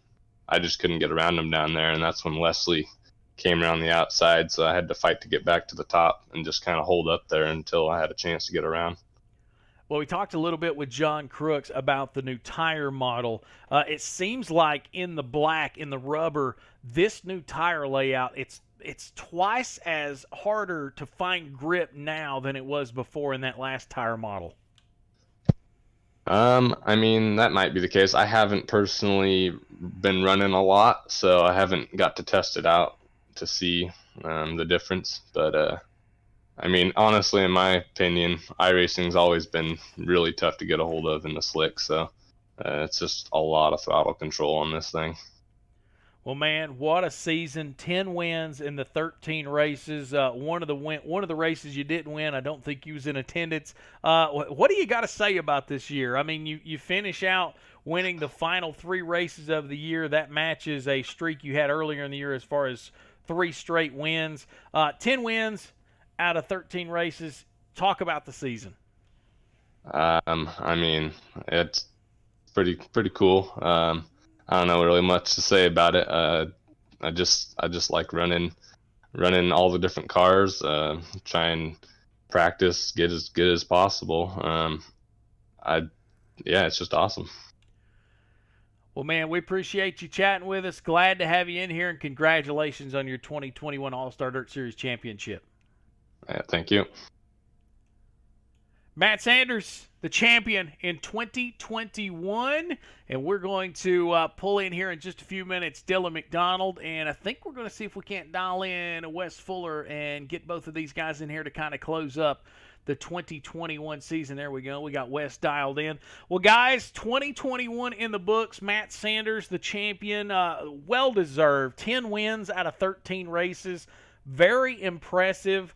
I just couldn't get around him down there, and that's when Leslie came around the outside, so I had to fight to get back to the top and just kind of hold up there until I had a chance to get around. Well, we talked a little bit with John Crooks about the new tire model. It seems like in the black, in the rubber, this new tire layout, it's it's twice as harder to find grip now than it was before in that last tire model. I mean, that might be the case. I haven't personally been running a lot, so I haven't got to test it out to see the difference. But I mean, honestly, in my opinion, iRacing's always been really tough to get a hold of in the slick, so it's just a lot of throttle control on this thing. Well, man, what a season! 10 wins in the 13 races. One of the races you didn't win, I don't think you was in attendance. What do you got to say about this year? I mean, you finish out winning the final 3 races of the year. That matches a streak you had earlier in the year as far as 3 straight wins. 10 wins out of 13 races. Talk about the season. I mean, it's pretty cool. I don't know really much to say about it. I just like running all the different cars, try and practice, get as good as possible. It's just awesome. Well, man, we appreciate you chatting with us. Glad to have you in here, and congratulations on your 2021 All-Star Dirt Series championship. Yeah, thank you. Matt Sanders, the champion in 2021, and we're going to pull in here in just a few minutes Dylan McDonald, and I think we're going to see if we can't dial in Wes Fuller and get both of these guys in here to kind of close up the 2021 season. There we go. We got Wes dialed in. Well, guys, 2021 in the books. Matt Sanders, the champion, well-deserved. 10 wins out of 13 races. Very impressive.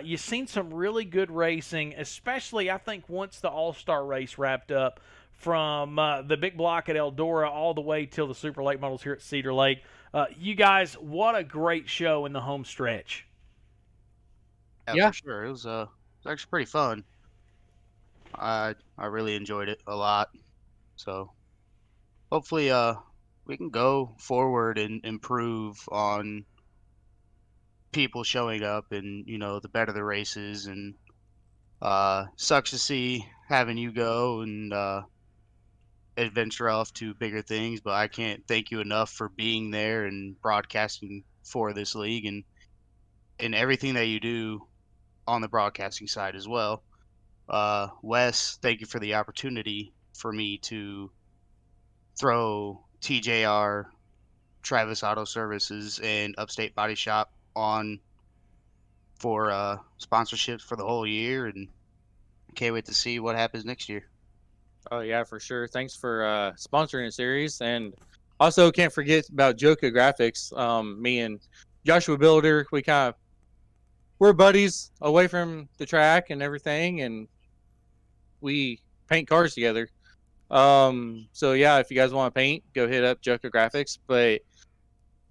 You've seen some really good racing, especially, I think, once the All-Star race wrapped up from the big block at Eldora all the way till the Super Late Models here at Cedar Lake. You guys, what a great show in the home stretch. Yeah, for sure. It was actually pretty fun. I really enjoyed it a lot. So hopefully we can go forward and improve on people showing up, and the better the races, and sucks to see having you go and adventure off to bigger things, but I can't thank you enough for being there and broadcasting for this league and everything that you do on the broadcasting side as well. Wes, thank you for the opportunity for me to throw TJR, Travis Auto Services, and Upstate Body Shop on for sponsorships for the whole year, and can't wait to see what happens next year. Oh yeah, for sure. Thanks for sponsoring the series, and also can't forget about Joka Graphix. Me and Joshua Builder, we're buddies away from the track and everything, and we paint cars together. So yeah, if you guys want to paint, go hit up Joka Graphix. But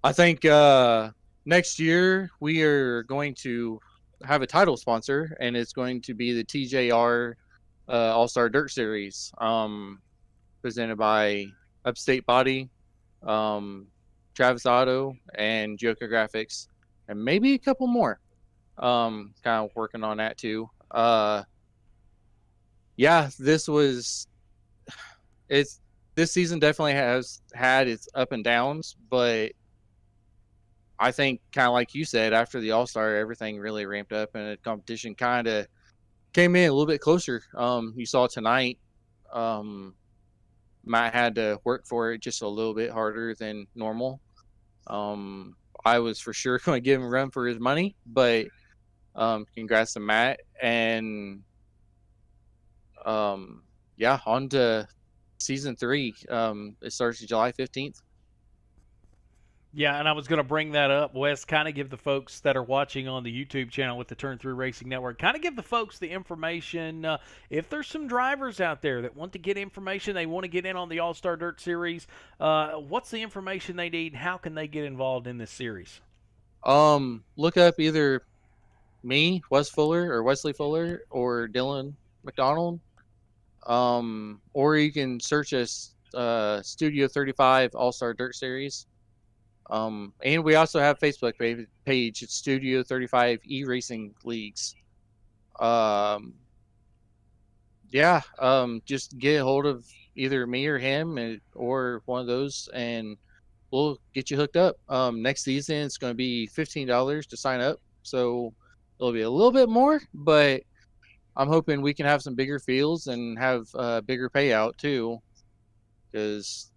I think next year we are going to have a title sponsor, and it's going to be the TJR All-Star Dirt Series, presented by Upstate Body, Travis Auto, and Joka Graphix, and maybe a couple more. Kind of working on that too. This season definitely has had its up and downs, but I think, kind of like you said, after the All-Star, everything really ramped up, and the competition kind of came in a little bit closer. You saw tonight, Matt had to work for it just a little bit harder than normal. I was for sure going to give him a run for his money, but congrats to Matt. And on to season 3. It starts July 15th. Yeah, and I was going to bring that up, Wes, kind of give the folks that are watching on the YouTube channel with the Turn 3 Racing Network, kind of give the folks the information. If there's some drivers out there that want to get information, they want to get in on the All-Star Dirt Series, what's the information they need? How can they get involved in this series? Look up either me, Wes Fuller, or Wesley Fuller, or Dylan McDonald. Or you can search us Studio 35 All-Star Dirt Series. And we also have Facebook page. It's Studio 35 E-Racing Leagues. Just get a hold of either me or him or one of those, and we'll get you hooked up. Next season it's going to be $15 to sign up, so it'll be a little bit more, but I'm hoping we can have some bigger fields and have a bigger payout too, because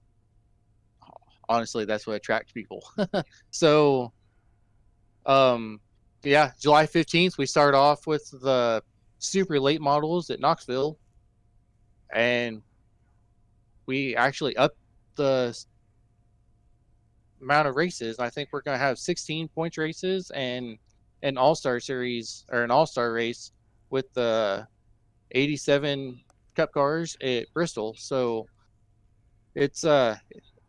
honestly, that's what attracts people. So, yeah, July 15th, we start off with the super late models at Knoxville, and we actually upped the amount of races. I think we're going to have 16 points races and an all-star series, or an all-star race with the 87 cup cars at Bristol. So it's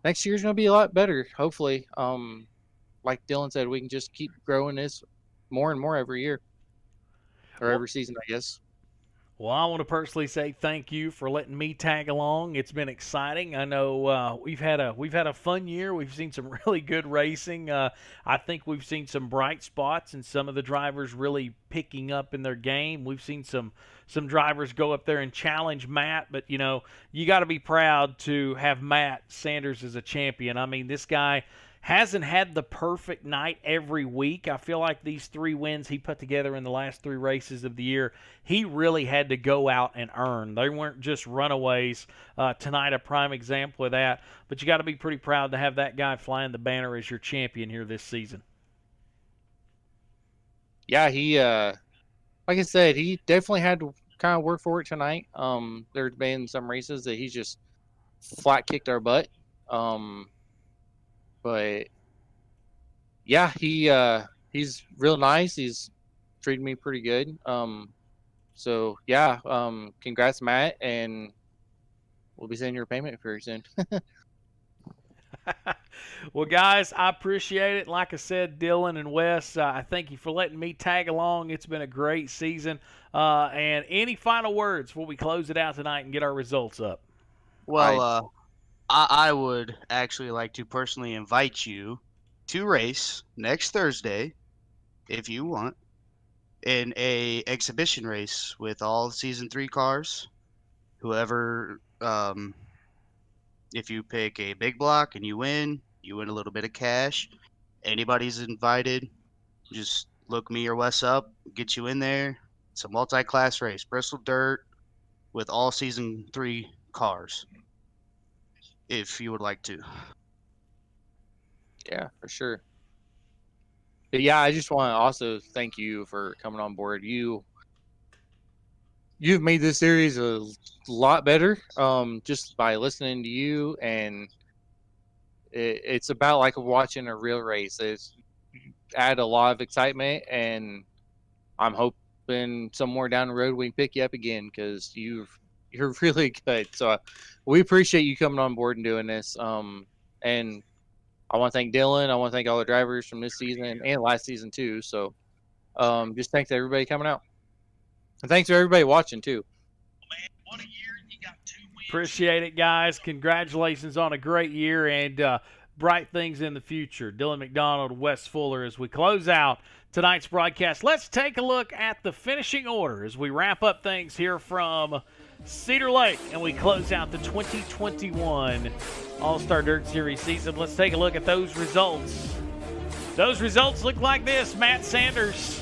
next year's going to be a lot better, hopefully. Like Dylan said, we can just keep growing this more and more every year, or every season, I guess. Well, I want to personally say thank you for letting me tag along. It's been exciting. I know we've had a fun year. We've seen some really good racing. I think we've seen some bright spots and some of the drivers really picking up in their game. We've seen some drivers go up there and challenge Matt, but you got to be proud to have Matt Sanders as a champion. I mean, this guy hasn't had the perfect night every week. I feel like these 3 wins he put together in the last 3 races of the year, he really had to go out and earn. They weren't just runaways. Tonight, a prime example of that. But you got to be pretty proud to have that guy flying the banner as your champion here this season. Yeah, he, like I said, he definitely had to kind of work for it tonight. There's been some races that he just flat kicked our butt. But yeah, he's real nice. He's treated me pretty good. So yeah, congrats, Matt, and we'll be sending your payment very soon. Well, guys, I appreciate it. Like I said, Dylan and Wes, I thank you for letting me tag along. It's been a great season. And any final words before we close it out tonight and get our results up? Well, I would actually like to personally invite you to race next Thursday, if you want, in a exhibition race with all Season 3 cars. Whoever, if you pick a big block and you win a little bit of cash. Anybody's invited. Just look me or Wes up, get you in there. It's a multi-class race, Bristol Dirt, with all Season 3 cars, if you would like to. Yeah, for sure. But yeah, I just want to also thank you for coming on board. You've made this series a lot better, just by listening to you, and it's about like watching a real race. It's add a lot of excitement, and I'm hoping somewhere down the road we can pick you up again, because you're really good. So we appreciate you coming on board and doing this. And I want to thank Dylan. I want to thank all the drivers from this season and last season too. So just thanks to everybody coming out. And thanks to everybody watching too. Man, what a year. You got 2 wins. Appreciate it, guys. Congratulations on a great year and bright things in the future. Dylan McDonald, Wes Fuller, as we close out tonight's broadcast. Let's take a look at the finishing order as we wrap up things here from Cedar Lake and we close out the 2021 All-Star Dirt Series season. Let's take a look at those results. Those results look like this. Matt Sanders,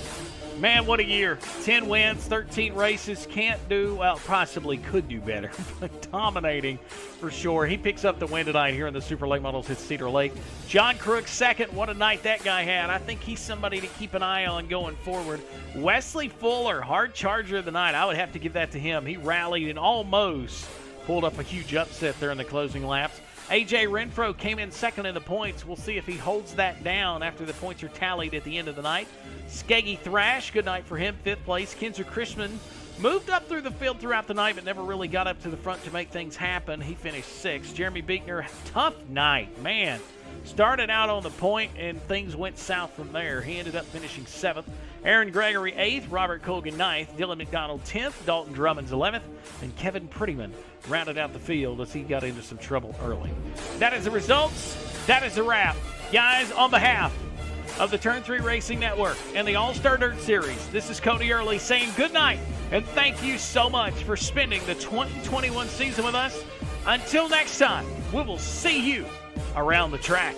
man, what a year. 10 wins, 13 races. Can't do, well, possibly could do better, but dominating for sure. He picks up the win tonight here in the Super Late Models at Cedar Lake. John Crook second. What a night that guy had. I think he's somebody to keep an eye on going forward. Wesley Fuller, hard charger of the night. I would have to give that to him. He rallied and almost pulled up a huge upset there in the closing laps. A.J. Renfro came in second in the points. We'll see if he holds that down after the points are tallied at the end of the night. Skeggy Thrash, good night for him, 5th place. Kinzer Chrisman moved up through the field throughout the night, but never really got up to the front to make things happen. He finished 6th. Jeremy Beekner, tough night, man. Started out on the point, and things went south from there. He ended up finishing 7th. Aaron Gregory, 8th. Robert Colgan, 9th. Dylan McDonald, 10th. Dalton Drummond's 11th. And Kevin Prettyman rounded out the field as he got into some trouble early. That is the results. That is the wrap. Guys, on behalf of the Turn 3 Racing Network and the All-Star Dirt Series, this is Cody Early saying good night, and thank you so much for spending the 2021 season with us. Until next time, we will see you around the track.